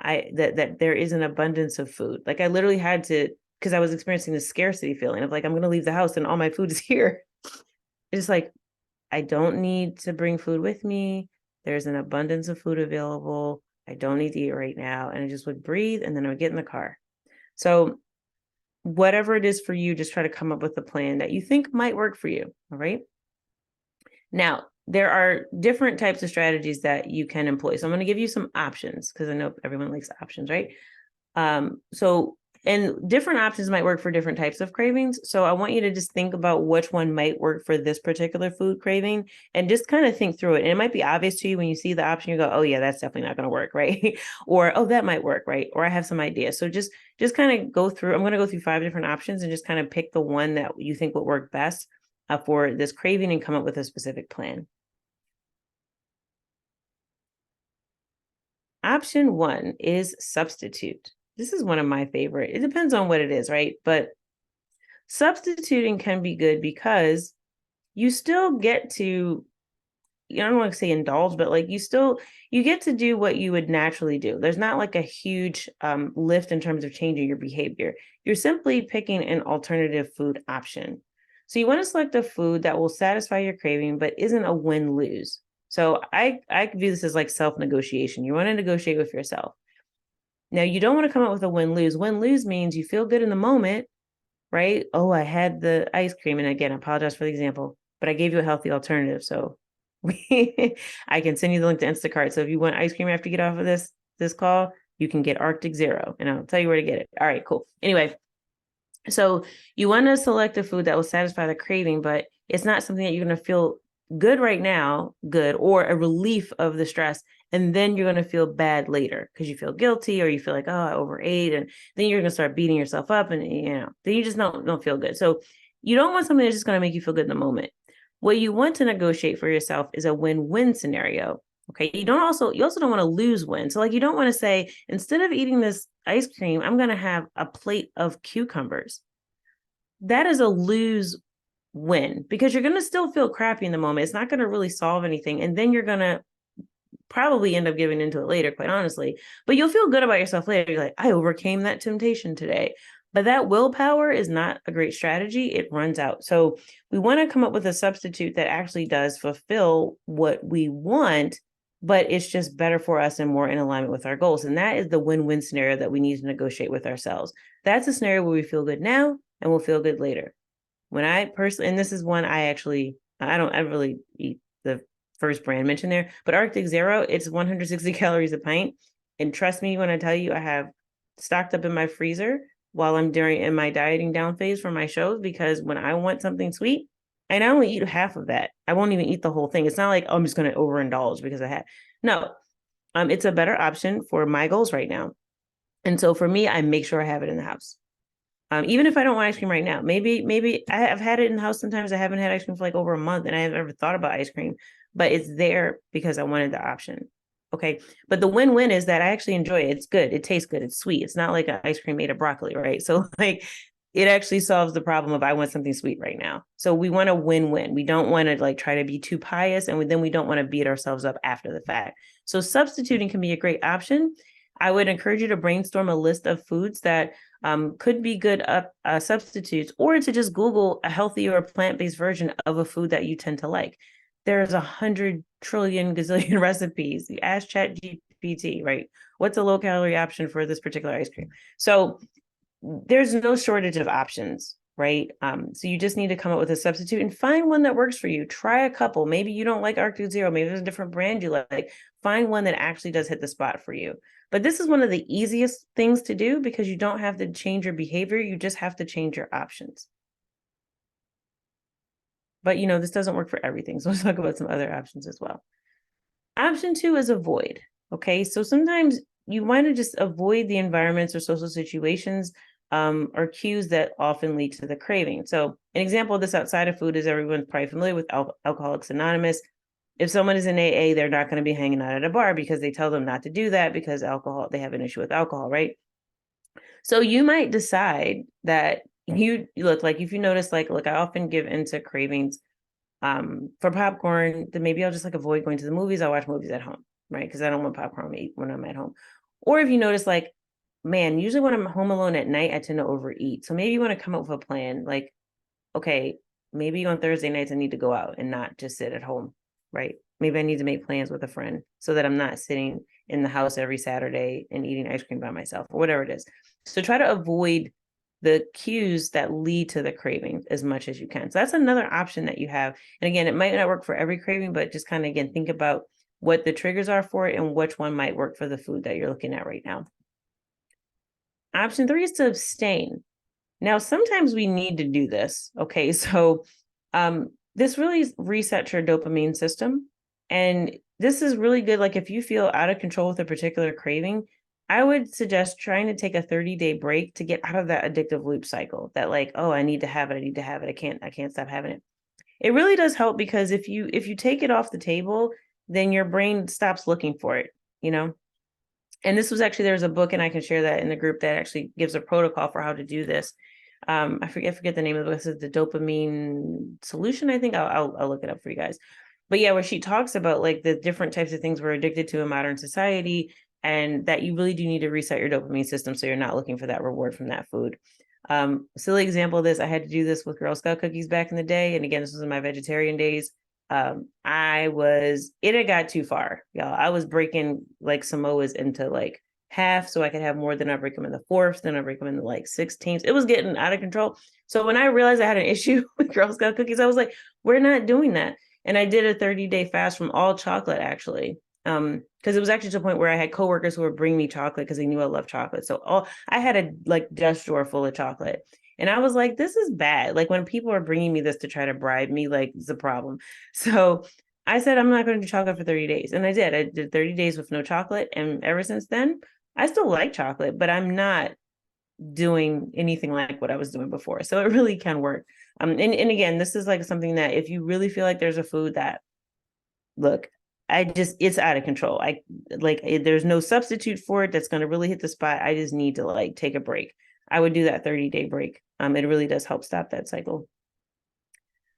that there is an abundance of food. Like I literally had to, because I was experiencing the scarcity feeling of like, I'm going to leave the house and all my food is here. it's like, I don't need to bring food with me. There's an abundance of food available. I don't need to eat right now. And I just would breathe, and then I would get in the car. So whatever it is for you, just try to come up with a plan that you think might work for you. All right. Now, there are different types of strategies that you can employ. So I'm going to give you some options because I know everyone likes options, right? And different options might work for different types of cravings. So I want you to just think about which one might work for this particular food craving and just kind of think through it. And it might be obvious to you when you see the option, you go, oh yeah, that's definitely not going to work, right? Or, oh, that might work, right? Or I have some ideas. So just kind of go through, I'm going to go through 5 different options and just kind of pick the one that you think would work best for this craving and come up with a specific plan. Option 1 is substitute. This is one of my favorite. It depends on what it is, right? But substituting can be good because you still get to, I don't want to say indulge, but like you get to do what you would naturally do. There's not like a huge lift in terms of changing your behavior. You're simply picking an alternative food option. So you want to select a food that will satisfy your craving, but isn't a win-lose. So I view this as like self-negotiation. You want to negotiate with yourself. Now, you don't want to come up with a win-lose. Win-lose means you feel good in the moment, right? Oh, I had the ice cream. And again, I apologize for the example, but I gave you a healthy alternative. So I can send you the link to Instacart. So if you want ice cream after you get off of this call, you can get Arctic Zero, and I'll tell you where to get it. All right, cool. Anyway, so you want to select a food that will satisfy the craving, but it's not something that you're going to feel good right now, or a relief of the stress. And then you're going to feel bad later because you feel guilty or you feel like, oh, I overate. And then you're going to start beating yourself up and, then you just don't feel good. So you don't want something that's just going to make you feel good in the moment. What you want to negotiate for yourself is a win-win scenario. Okay. You also don't want to lose win. So like, you don't want to say, instead of eating this ice cream, I'm going to have a plate of cucumbers. That is a lose win because you're going to still feel crappy in the moment. It's not going to really solve anything. And then you're going to probably end up giving into it later, quite honestly, but you'll feel good about yourself later. You're like, I overcame that temptation today. But that willpower is not a great strategy. It runs out. So we want to come up with a substitute that actually does fulfill what we want, but it's just better for us and more in alignment with our goals. And that is the win-win scenario that we need to negotiate with ourselves. That's a scenario where we feel good now and we'll feel good later. When I personally, and this is one I don't really eat the first brand mentioned there, but Arctic Zero, it's 160 calories a pint. And trust me when I tell you, I have stocked up in my freezer while I'm in my dieting down phase for my shows, because when I want something sweet, and I only eat half of that. I won't even eat the whole thing. It's not like, oh, I'm just going to overindulge because it's a better option for my goals right now. And so for me, I make sure I have it in the house. Even if I don't want ice cream right now, maybe I've had it in the house. Sometimes I haven't had ice cream for like over a month and I haven't ever thought about ice cream, but it's there because I wanted the option. Okay. But the win-win is that I actually enjoy it. It's good. It tastes good. It's sweet. It's not like an ice cream made of broccoli, right? So like it actually solves the problem of I want something sweet right now. So we want a win-win. We don't want to like try to be too pious, and then we don't want to beat ourselves up after the fact. So substituting can be a great option. I would encourage you to brainstorm a list of foods that could be good substitutes, or to just Google a healthy or plant-based version of a food that you tend to like. There's 100 trillion gazillion recipes. You ask ChatGPT, right? What's a low-calorie option for this particular ice cream? So there's no shortage of options, right? So you just need to come up with a substitute and find one that works for you. Try a couple. Maybe you don't like Arctic Zero. Maybe there's a different brand you like. Find one that actually does hit the spot for you. But this is one of the easiest things to do because you don't have to change your behavior. You just have to change your options. But, this doesn't work for everything. So let's talk about some other options as well. Option 2 is avoid. Okay. So sometimes you want to just avoid the environments or social situations or cues that often lead to the craving. So an example of this outside of food is everyone's probably familiar with Alcoholics Anonymous. If someone is in AA, they're not going to be hanging out at a bar because they tell them not to do that because they have an issue with alcohol, right? So you might decide that you look like, if you notice, like, look, I often give into cravings for popcorn, then maybe I'll just like avoid going to the movies. I'll watch movies at home, right? Because I don't want popcorn to eat when I'm at home. Or if you notice, like, man, usually when I'm home alone at night, I tend to overeat. So maybe you want to come up with a plan like, okay, maybe on Thursday nights I need to go out and not just sit at home, right? Maybe I need to make plans with a friend so that I'm not sitting in the house every Saturday and eating ice cream by myself or whatever it is. So try to avoid the cues that lead to the craving as much as you can. So that's another option that you have. And again, it might not work for every craving, but just kind of, again, think about what the triggers are for it and which one might work for the food that you're looking at right now. Option 3 is to abstain. Now, sometimes we need to do this. Okay, so this really resets your dopamine system. And this is really good. Like if you feel out of control with a particular craving, I would suggest trying to take a 30-day break to get out of that addictive loop cycle that like, oh, I need to have it. I need to have it. I can't stop having it. It really does help because if you take it off the table, then your brain stops looking for it, you know? And this was actually, there's a book and I can share that in the group that actually gives a protocol for how to do this. I forget the name of it. This is the dopamine solution. I think I'll look it up for you guys. But yeah, where she talks about like the different types of things we're addicted to in modern society, and that you really do need to reset your dopamine system so you're not looking for that reward from that food. Silly example of this, I had to do this with Girl Scout cookies back in the day. And again, this was in my vegetarian days. It had got too far, y'all. I was breaking like Samoas into like half so I could have more, than I break them in the fourths, then I break them into like 16ths. It was getting out of control. So when I realized I had an issue with Girl Scout cookies, I was like, we're not doing that. And I did a 30-day fast from all chocolate, actually. Because it was actually to the point where I had coworkers who would bring me chocolate because they knew I love chocolate. So I had a like desk drawer full of chocolate. And I was like, this is bad. Like when people are bringing me this to try to bribe me, like it's a problem. So I said, I'm not going to do chocolate for 30 days. And I did. I did 30 days with no chocolate. And ever since then, I still like chocolate, but I'm not doing anything like what I was doing before. So it really can work. And again, this is like something that if you really feel like there's a food that, look, it's out of control. There's no substitute for it that's going to really hit the spot. I just need to like take a break. I would do that 30-day break. It really does help stop that cycle.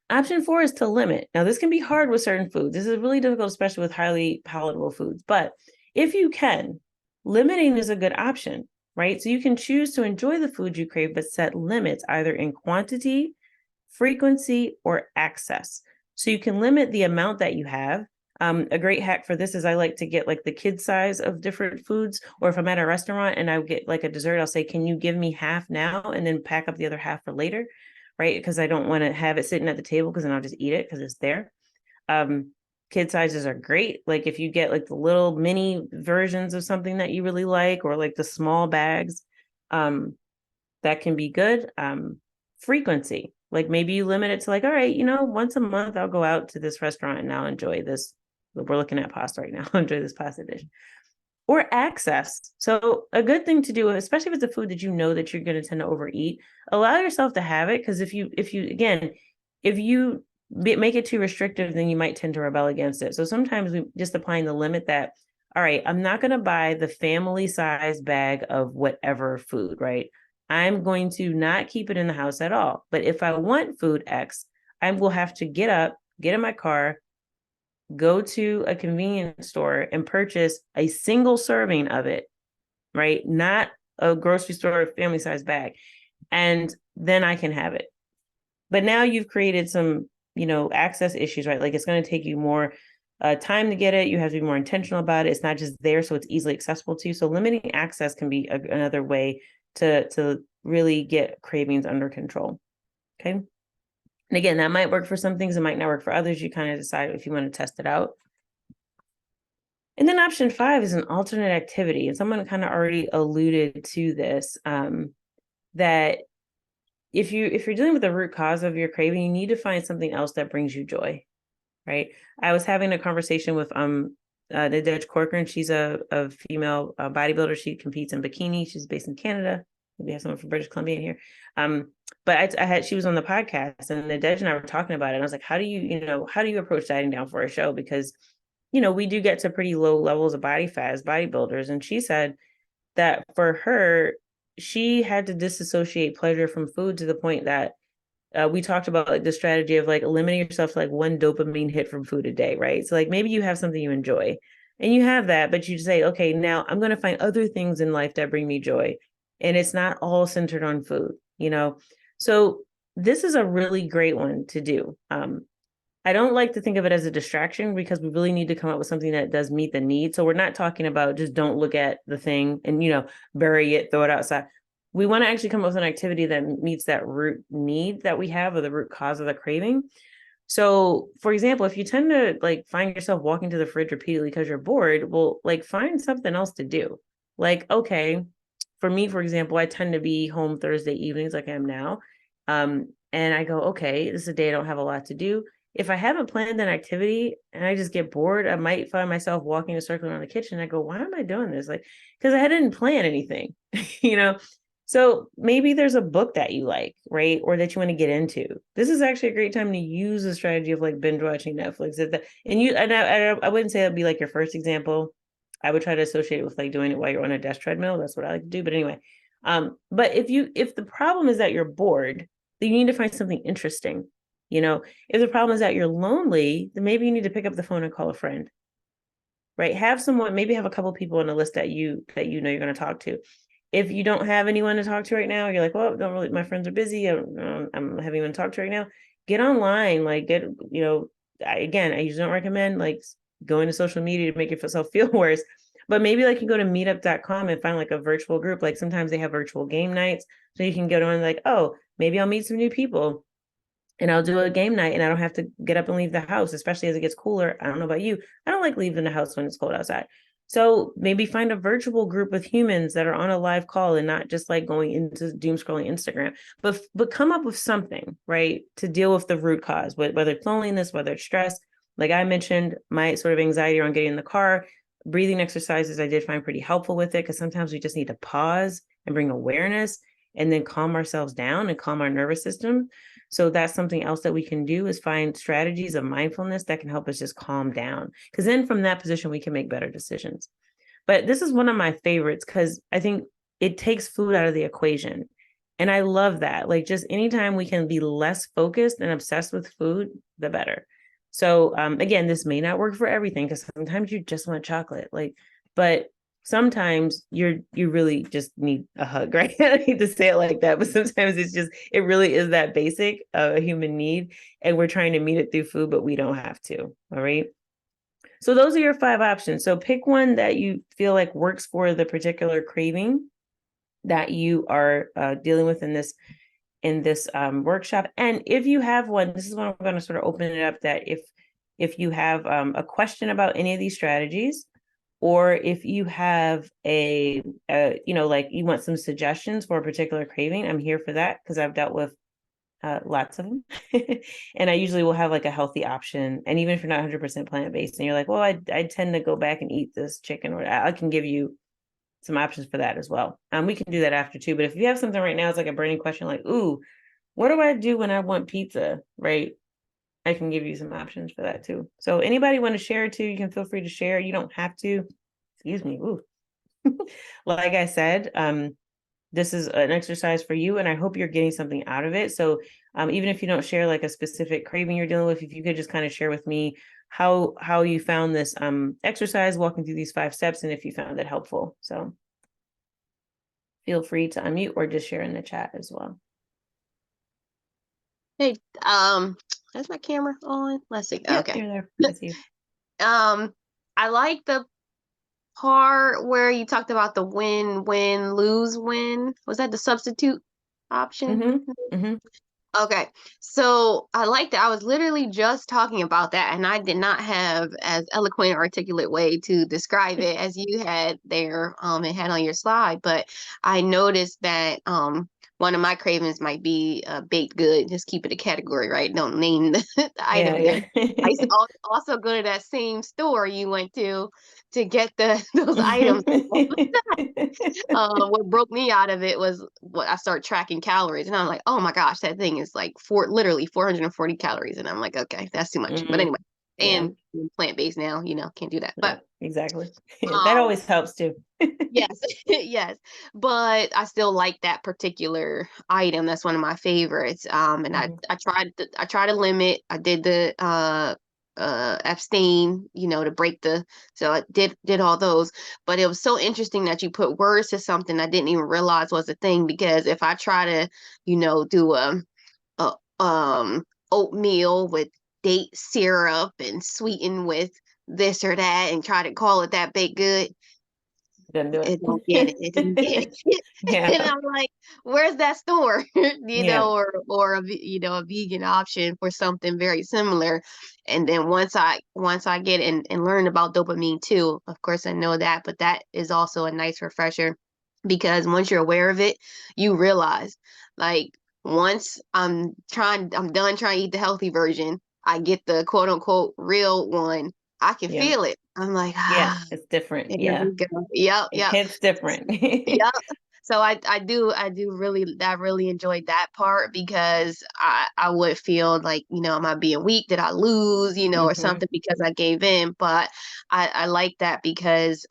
Option 4 is to limit. Now, this can be hard with certain foods. This is really difficult, especially with highly palatable foods. But if you can, limiting is a good option, right? So you can choose to enjoy the food you crave, but set limits either in quantity, frequency, or access. So you can limit the amount that you have. A great hack for this is I like to get like the kid size of different foods, or if I'm at a restaurant and I get like a dessert, I'll say, can you give me half now and then pack up the other half for later, right? Because I don't want to have it sitting at the table because then I'll just eat it because it's there. Kid sizes are great. Like if you get like the little mini versions of something that you really like, or like the small bags, that can be good. Frequency, like maybe you limit it to like, all right, once a month I'll go out to this restaurant and I'll enjoy this. We're looking at pasta right now. Enjoy this pasta dish. Or access. So a good thing to do, especially if it's a food that you know that you're going to tend to overeat, allow yourself to have it. Because if you make it too restrictive, then you might tend to rebel against it. So sometimes we just applying the limit that, all right, I'm not going to buy the family size bag of whatever food, right? I'm going to not keep it in the house at all. But if I want food X, I will have to get up, get in my car, go to a convenience store and purchase a single serving of it, right? Not a grocery store family size bag. And then I can have it. But now you've created some, access issues, right? Like it's going to take you more time to get it. You have to be more intentional about it. It's not just there, so it's easily accessible to you. So limiting access can be another way to really get cravings under control. Okay. And again, that might work for some things. It might not work for others. You kind of decide if you want to test it out. And then option 5 is an alternate activity. And someone kind of already alluded to this, that if you're dealing with the root cause of your craving, you need to find something else that brings you joy, right? I was having a conversation with Nadej Corcoran. She's a female bodybuilder. She competes in bikini. She's based in Canada. We have someone from British Columbia in here. But she was on the podcast, and Nadej and I were talking about it. And I was like, how do you approach dieting down for a show? Because, we do get to pretty low levels of body fat as bodybuilders. And she said that for her, she had to disassociate pleasure from food to the point that we talked about like the strategy of like limiting yourself to like one dopamine hit from food a day, right? So like maybe you have something you enjoy and you have that, but you say, okay, now I'm going to find other things in life that bring me joy. And it's not all centered on food, So this is a really great one to do. I don't like to think of it as a distraction because we really need to come up with something that does meet the need. So we're not talking about just don't look at the thing and, bury it, throw it outside. We want to actually come up with an activity that meets that root need that we have, or the root cause of the craving. So, for example, if you tend to like find yourself walking to the fridge repeatedly because you're bored, well, like find something else to do. Like, okay, for me, for example, I tend to be home Thursday evenings like I am now. And I go, okay, this is a day I don't have a lot to do. If I haven't planned an activity and I just get bored, I might find myself walking a circle around the kitchen. I go, why am I doing this? Like, because I didn't plan anything, you know? So maybe there's a book that you like, right? Or that you want to get into. This is actually a great time to use the strategy of like binge watching Netflix. I wouldn't say that'd be like your first example. I would try to associate it with like doing it while you're on a desk treadmill. That's what I like to do. But anyway, but if the problem is that you're bored, then you need to find something interesting. If the problem is that you're lonely, then maybe you need to pick up the phone and call a friend, right? Maybe have a couple people on the list that you know you're going to talk to. If you don't have anyone to talk to right now, you're like, well, don't really, my friends are busy. I'm having anyone to talk to right now. Get online, like I usually don't recommend like going to social media to make yourself feel worse. But maybe like you go to meetup.com and find like a virtual group. Like sometimes they have virtual game nights. So you can get on like, oh, maybe I'll meet some new people and I'll do a game night and I don't have to get up and leave the house, especially as it gets cooler. I don't know about you. I don't like leaving the house when it's cold outside. So maybe find a virtual group with humans that are on a live call and not just like going into doom scrolling Instagram, but come up with something, right, to deal with the root cause, whether it's loneliness, whether it's stress. Like I mentioned, my sort of anxiety around getting in the car, breathing exercises I did find pretty helpful with it, because sometimes we just need to pause and bring awareness and then calm ourselves down and calm our nervous system. So that's something else that we can do, is find strategies of mindfulness that can help us just calm down. Because then from that position, we can make better decisions. But this is one of my favorites because I think it takes food out of the equation. And I love that. Like just anytime we can be less focused and obsessed with food, the better. So again, this may not work for everything because sometimes you just want chocolate. But sometimes you really just need a hug, right? I hate to say it like that, but sometimes it really is that basic a human need, and we're trying to meet it through food, but we don't have to. All right. So those are your 5 options. So pick one that you feel like works for the particular craving that you are dealing with in this workshop. And if you have one, this is when I'm going to sort of open it up, that if you have a question about any of these strategies, or if you have like you want some suggestions for a particular craving, I'm here for that because I've dealt with lots of them. And I usually will have like a healthy option. And even if you're not 100% plant-based and you're like, well, I tend to go back and eat this chicken, or I can give you some options for that as well. We can do that after too. But if you have something right now, it's like a burning question, like, ooh, what do I do when I want pizza? Right. I can give you some options for that too. So anybody want to share too, you can feel free to share. You don't have to. Excuse me. Ooh. Like I said, this is an exercise for you, and I hope you're getting something out of it. So even if you don't share like a specific craving you're dealing with, if you could just kind of share with me how you found this exercise, walking through these 5 steps, and if you found it helpful. So feel free to unmute or just share in the chat as well. Hey, is my camera on? Let's see. Yep, okay. you're there. I see you. I like the part where you talked about the win, lose, win. Was that the substitute option? Mm-hmm. Mm-hmm. Okay, so I like that. I was literally just talking about that, and I did not have as eloquent or articulate way to describe it as you had there, and had on your slide. But I noticed that one of my cravings might be baked good. Just keep it a category, right? Don't name the item. Yeah. I used to also go to that same store you went to get those items. What broke me out of it was what I started tracking calories, and I'm like, oh my gosh, that thing is like literally 440 calories, and I'm like, okay, that's too much. But anyway, and plant-based now, can't do that. But exactly. That always helps too. yes, yes. But I still like that particular item. That's one of my favorites. And I tried to limit. I did the abstain, to break so I did all those. But it was so interesting that you put words to something I didn't even realize was a thing, because if I try to, do a oatmeal with date syrup and sweetened with this or that and try to call it that baked good. Didn't do It don't get it. It didn't get it. it. And Yeah. I'm like, where's that store? Yeah. Or a vegan option for something very similar. And then once I get and learn about dopamine too, of course I know that, but that is also a nice refresher because once you're aware of it, you realize like once I'm done trying to eat the healthy version, I get the quote unquote real one. I can Yeah. feel it. I'm like, Yeah. ah, It's different. there Yeah. we go. Yep, It yep. hits different. Yep. So I really enjoyed that part because I would feel like, am I being weak? Did I lose, or Hmm. something because I gave in? But I like that because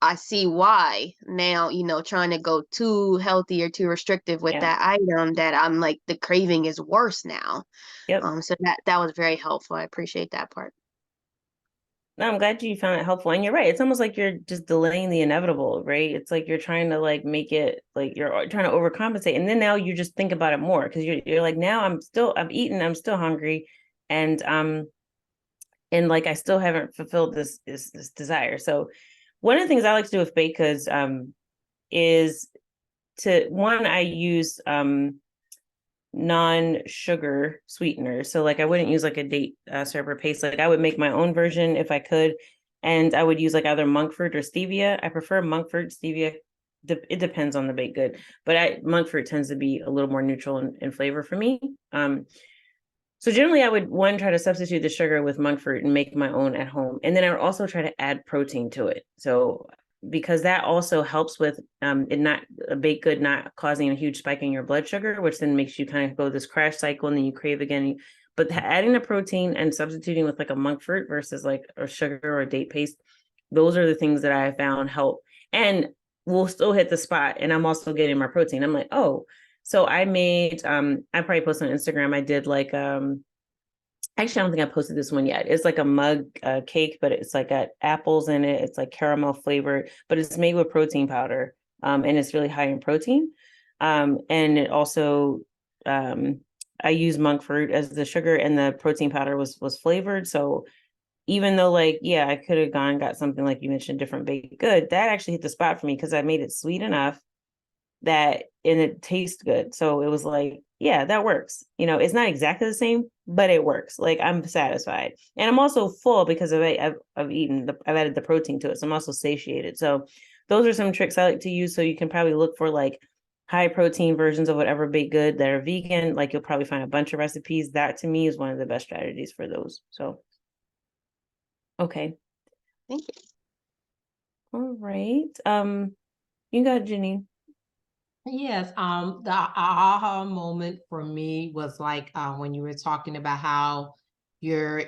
I see why now, trying to go too healthy or too restrictive with Yeah. that item that I'm like the craving is worse now. Yep. So that was very helpful. I appreciate that part. No, I'm glad you found it helpful. And you're right. It's almost like you're just delaying the inevitable, right? It's like you're trying to like make it like you're trying to overcompensate. And then now you just think about it more because you're like, now I'm eating, I'm still hungry. And like I still haven't fulfilled this desire. So one of the things I like to do with baked goods is I use non-sugar sweeteners. So like I wouldn't use like a date syrup or paste. Like I would make my own version if I could, and I would use like either monk fruit or stevia. I prefer monk fruit. Stevia, it depends on the baked good, but monk fruit tends to be a little more neutral in flavor for me. So generally I would try to substitute the sugar with monk fruit and make my own at home. And then I would also try to add protein to it. So because that also helps with it not a baked good not causing a huge spike in your blood sugar, which then makes you kind of go this crash cycle and then you crave again. But adding the protein and substituting with like a monk fruit versus like a sugar or a date paste, those are the things that I have found help. And we'll still hit the spot. And I'm also getting my protein. I'm like, oh, so I made I probably posted on Instagram. I did like actually I don't think I posted this one yet. It's like a mug cake, but it's like got apples in it. It's like caramel flavored, but it's made with protein powder. And it's really high in protein. And it also I use monk fruit as the sugar and the protein powder was flavored. So even though like, yeah, I could have gone and got something like you mentioned, different baked good, that actually hit the spot for me because I made it sweet enough and it tastes good. So it was like, yeah, that works. It's not exactly the same, but it works. Like I'm satisfied. And I'm also full because I've I've added the protein to it. So I'm also satiated. So those are some tricks I like to use. So you can probably look for like high protein versions of whatever baked good that are vegan. Like you'll probably find a bunch of recipes. That to me is one of the best strategies for those. So, okay. Thank you. All right. You got Jenny. Yes, the aha moment for me was like when you were talking about how your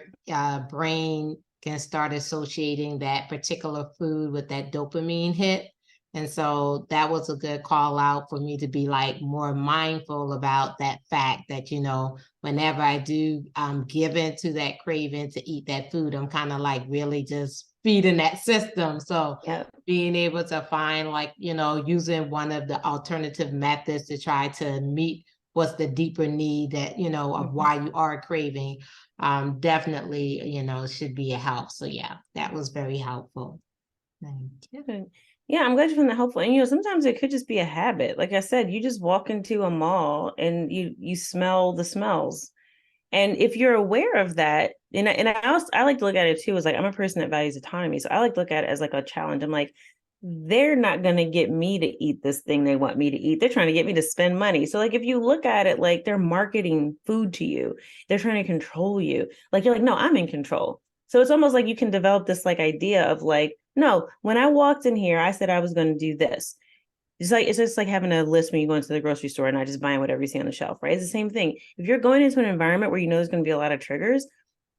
brain can start associating that particular food with that dopamine hit. And so that was a good call out for me to be like more mindful about that fact that, whenever I do give into that craving to eat that food, I'm kind of like really just feeding that system. So Yeah. being able to find like, using one of the alternative methods to try to meet what's the deeper need that, of why you are craving, definitely, should be a help. So yeah, that was very helpful. Thank you. Good. Yeah, I'm glad you found that helpful. And sometimes it could just be a habit. Like I said, you just walk into a mall and you smell the smells. And if you're aware of that, I like to look at it too, as like I'm a person that values autonomy. So I like to look at it as like a challenge. I'm like, they're not gonna get me to eat this thing they want me to eat. They're trying to get me to spend money. So like if you look at it like they're marketing food to you, they're trying to control you. Like you're like, no, I'm in control. So it's almost like you can develop this like idea of like, no, when I walked in here, I said I was going to do this. It's just like having a list when you go into the grocery store and not just buying whatever you see on the shelf, right? It's the same thing. If you're going into an environment where you know there's going to be a lot of triggers,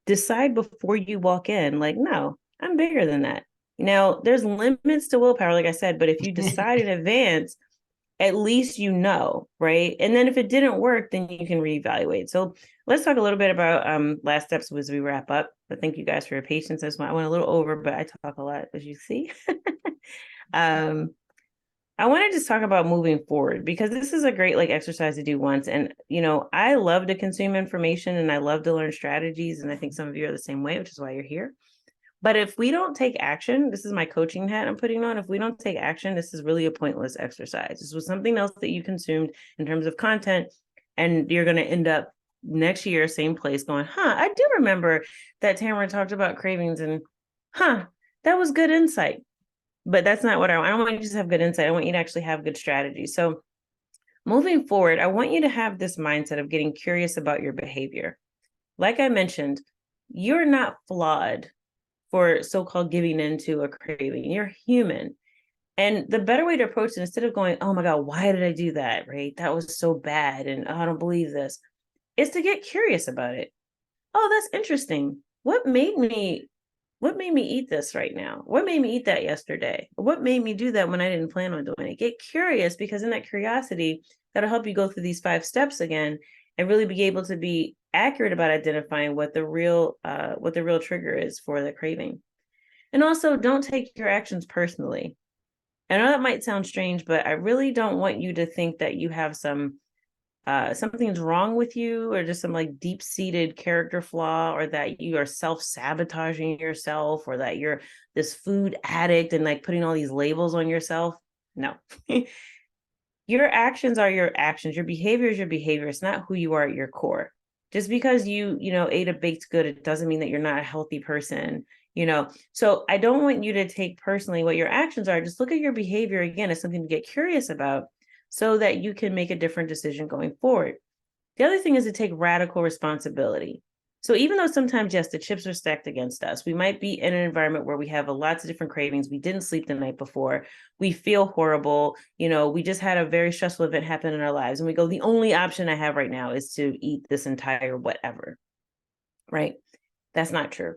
decide before you walk in, like, no, I'm bigger than that. There's limits to willpower, like I said, but if you decide in advance, at least right? And then if it didn't work, then you can reevaluate. So let's talk a little bit about last steps as we wrap up. But thank you guys for your patience. I went a little over, but I talk a lot, as you see. I want to just talk about moving forward, because this is a great like exercise to do once. And, I love to consume information and I love to learn strategies. And I think some of you are the same way, which is why you're here. But if we don't take action, this is my coaching hat I'm putting on. If we don't take action, this is really a pointless exercise. This was something else that you consumed in terms of content, and you're going to end up next year, same place, going, I do remember that Tamara talked about cravings, and that was good insight. But that's not what I want. I don't want you to just have good insight. I want you to actually have good strategy. So moving forward, I want you to have this mindset of getting curious about your behavior. Like I mentioned, you're not flawed for so-called giving into a craving. You're human. And the better way to approach it, instead of going, oh my God, why did I do that? Right? That was so bad. And I don't believe this, is to get curious about it. Oh, that's interesting. What made me eat this right now? What made me eat that yesterday? What made me do that when I didn't plan on doing it? Get curious, because in that curiosity, that'll help you go through these 5 steps again and really be able to be accurate about identifying what the real trigger is for the craving. And also, don't take your actions personally. I know that might sound strange, but I really don't want you to think that you have something's wrong with you, or just some like deep-seated character flaw, or that you are self-sabotaging yourself, or that you're this food addict and like putting all these labels on yourself. No. Your actions are your actions. Your behavior is your behavior. It's not who you are at your core. Just because you ate a baked good, it doesn't mean that you're not a healthy person. So I don't want you to take personally what your actions are. Just look at your behavior again as something to get curious about, so that you can make a different decision going forward. The other thing is to take radical responsibility. So even though sometimes, yes, the chips are stacked against us, we might be in an environment where we have lots of different cravings. We didn't sleep the night before. We feel horrible. We just had a very stressful event happen in our lives. And we go, the only option I have right now is to eat this entire whatever, right? That's not true.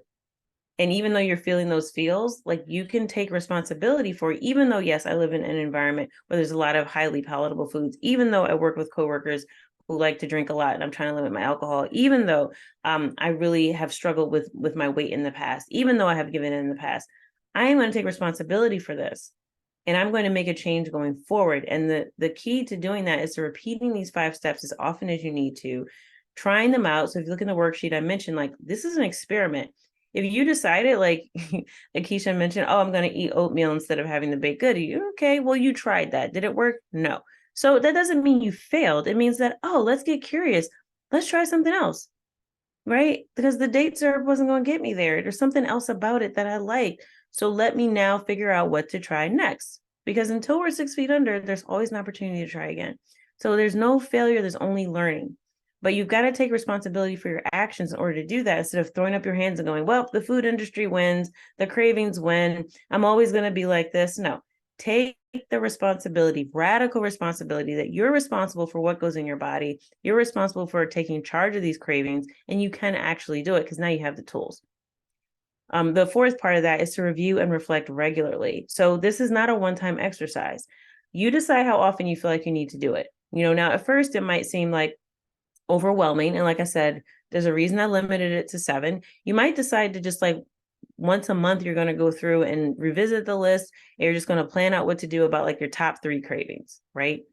And even though you're feeling those feels, like, you can take responsibility for it, even though, yes, I live in an environment where there's a lot of highly palatable foods, even though I work with coworkers who like to drink a lot and I'm trying to limit my alcohol, even though I really have struggled with my weight in the past, even though I have given in the past, I am going to take responsibility for this. And I'm going to make a change going forward. And the key to doing that is to repeating these 5 steps as often as you need to, trying them out. So if you look in the worksheet, I mentioned, like, this is an experiment. If you decided, like Keisha mentioned, oh, I'm going to eat oatmeal instead of having the baked good, okay, well, you tried that. Did it work? No. So that doesn't mean you failed. It means that, oh, let's get curious. Let's try something else, right? Because the date syrup wasn't going to get me there. There's something else about it that I like. So let me now figure out what to try next. Because until we're 6 feet under, there's always an opportunity to try again. So there's no failure, there's only learning. But you've got to take responsibility for your actions in order to do that, instead of throwing up your hands and going, well, the food industry wins, the cravings win, I'm always going to be like this. No, take the responsibility, radical responsibility, that you're responsible for what goes in your body. You're responsible for taking charge of these cravings, and you can actually do it because now you have the tools. The 4th part of that is to review and reflect regularly. So this is not a one-time exercise. You decide how often you feel like you need to do it. Now at first it might seem like overwhelming. And like I said, there's a reason I limited it to 7. You might decide to just, like, once a month, you're going to go through and revisit the list. And you're just going to plan out what to do about, like, your top 3 cravings, right?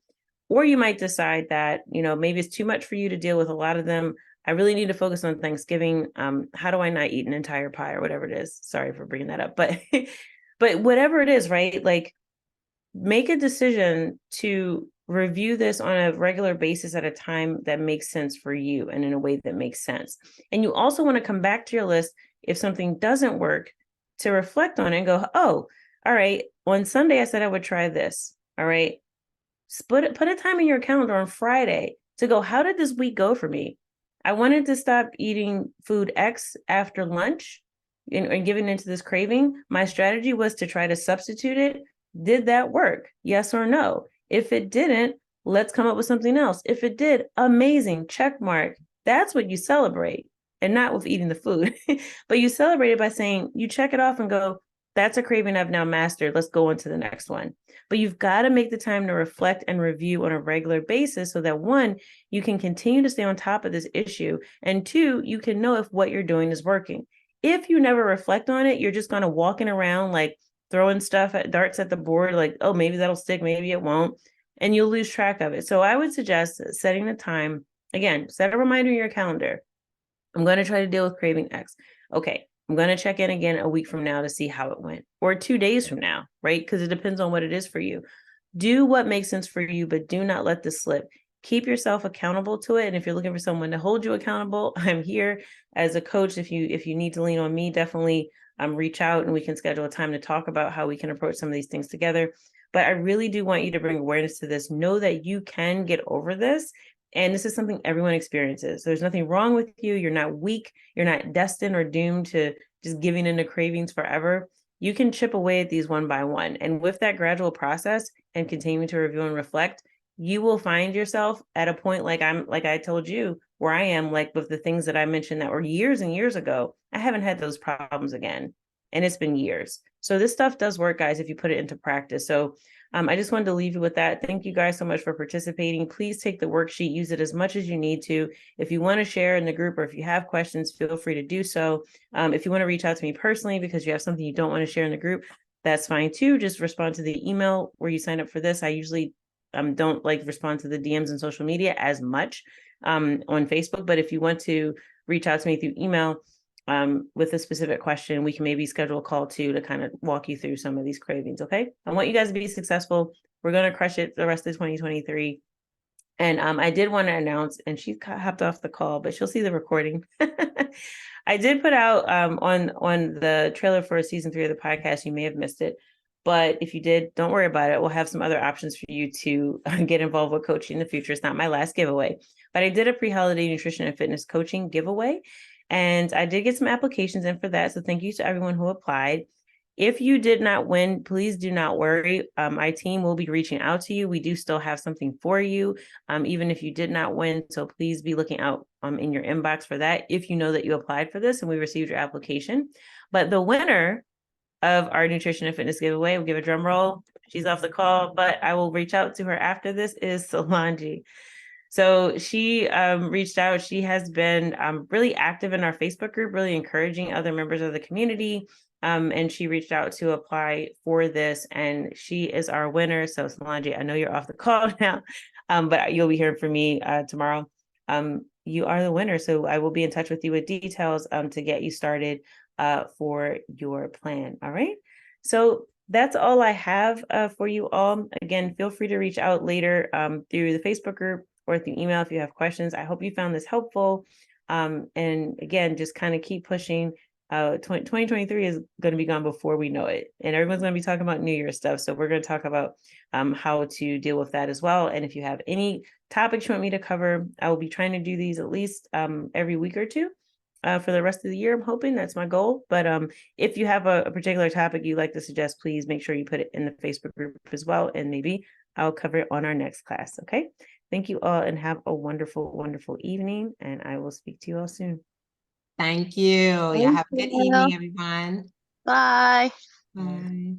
Or you might decide that, maybe it's too much for you to deal with a lot of them. I really need to focus on Thanksgiving. How do I not eat an entire pie, or whatever it is? Sorry for bringing that up, but but whatever it is, right? Like, make a decision to review this on a regular basis at a time that makes sense for you and in a way that makes sense. And you also want to come back to your list if something doesn't work, to reflect on it and go, oh, all right, on Sunday I said I would try this. All right, put a time in your calendar on Friday to go, how did this week go for me? I wanted to stop eating food X after lunch and giving into this craving. My strategy was to try to substitute it. Did that work? Yes or no? If it didn't, let's come up with something else. If it did, amazing, check mark. That's what you celebrate, and not with eating the food. But you celebrate it by saying, you check it off and go, that's a craving I've now mastered. Let's go on to the next one. But you've got to make the time to reflect and review on a regular basis, so that 1, you can continue to stay on top of this issue, and 2, you can know if what you're doing is working. If you never reflect on it, you're just kind of walking around, like, throwing darts at the board, like, oh, maybe that'll stick, maybe it won't, and you'll lose track of it. So I would suggest setting the time. Again, set a reminder in your calendar. I'm going to try to deal with craving X. Okay, I'm going to check in again a week from now to see how it went, or 2 days from now, right? Because it depends on what it is for you. Do what makes sense for you, but do not let this slip. Keep yourself accountable to it. And if you're looking for someone to hold you accountable, I'm here as a coach. If you need to lean on me, definitely reach out and we can schedule a time to talk about how we can approach some of these things together. But I really do want you to bring awareness to this. Know that you can get over this. And this is something everyone experiences. There's nothing wrong with you. You're not weak. You're not destined or doomed to just giving into cravings forever. You can chip away at these one by one. And with that gradual process and continuing to review and reflect, you will find yourself at a point like I told you, where I am, like with the things that I mentioned that were years and years ago. I haven't had those problems again. And it's been years. So this stuff does work, guys, if you put it into practice. So I just wanted to leave you with that. Thank you guys so much for participating. Please take the worksheet, use it as much as you need to. If you want to share in the group, or if you have questions, feel free to do so. If you want to reach out to me personally because you have something you don't want to share in the group, that's fine too. Just respond to the email where you sign up for this. I usually don't like respond to the DMs and social media as much on Facebook, but if you want to reach out to me through email, with a specific question, we can maybe schedule a call too to kind of walk you through some of these cravings. Okay. I want you guys to be successful. We're going to crush it the rest of 2023. And I did want to announce, and she hopped off the call, but she'll see the recording. I did put out on the trailer for season 3 of the podcast. You may have missed it, but if you did, don't worry about it. We'll have some other options for you to get involved with coaching in the future. It's not my last giveaway, but I did a pre-holiday nutrition and fitness coaching giveaway. And I did get some applications in for that. So thank you to everyone who applied. If you did not win, please do not worry. My team will be reaching out to you. We do still have something for you, even if you did not win. So please be looking out in your inbox for that if you know that you applied for this and we received your application. But the winner of our nutrition and fitness giveaway, we'll give a drum roll. She's off the call, but I will reach out to her after this, is Solange. So she reached out. She has been really active in our Facebook group, really encouraging other members of the community. And she reached out to apply for this, and she is our winner. So Solange, I know you're off the call now, but you'll be hearing from me tomorrow. You are the winner. So I will be in touch with you with details to get you started for your plan. All right. So that's all I have for you all. Again, feel free to reach out later through the Facebook group or through email if you have questions. I hope you found this helpful. And again, just kind of keep pushing. 2023 is going to be gone before we know it. And everyone's going to be talking about New Year's stuff. So we're going to talk about how to deal with that as well. And if you have any topics you want me to cover, I will be trying to do these at least every week or two for the rest of the year. I'm hoping that's my goal. But if you have a particular topic you'd like to suggest, please make sure you put it in the Facebook group as well. And maybe I'll cover it on our next class. Okay. Thank you all and have a wonderful, wonderful evening. And I will speak to you all soon. Thank you. Y'all have a good evening, everyone. Bye. Bye.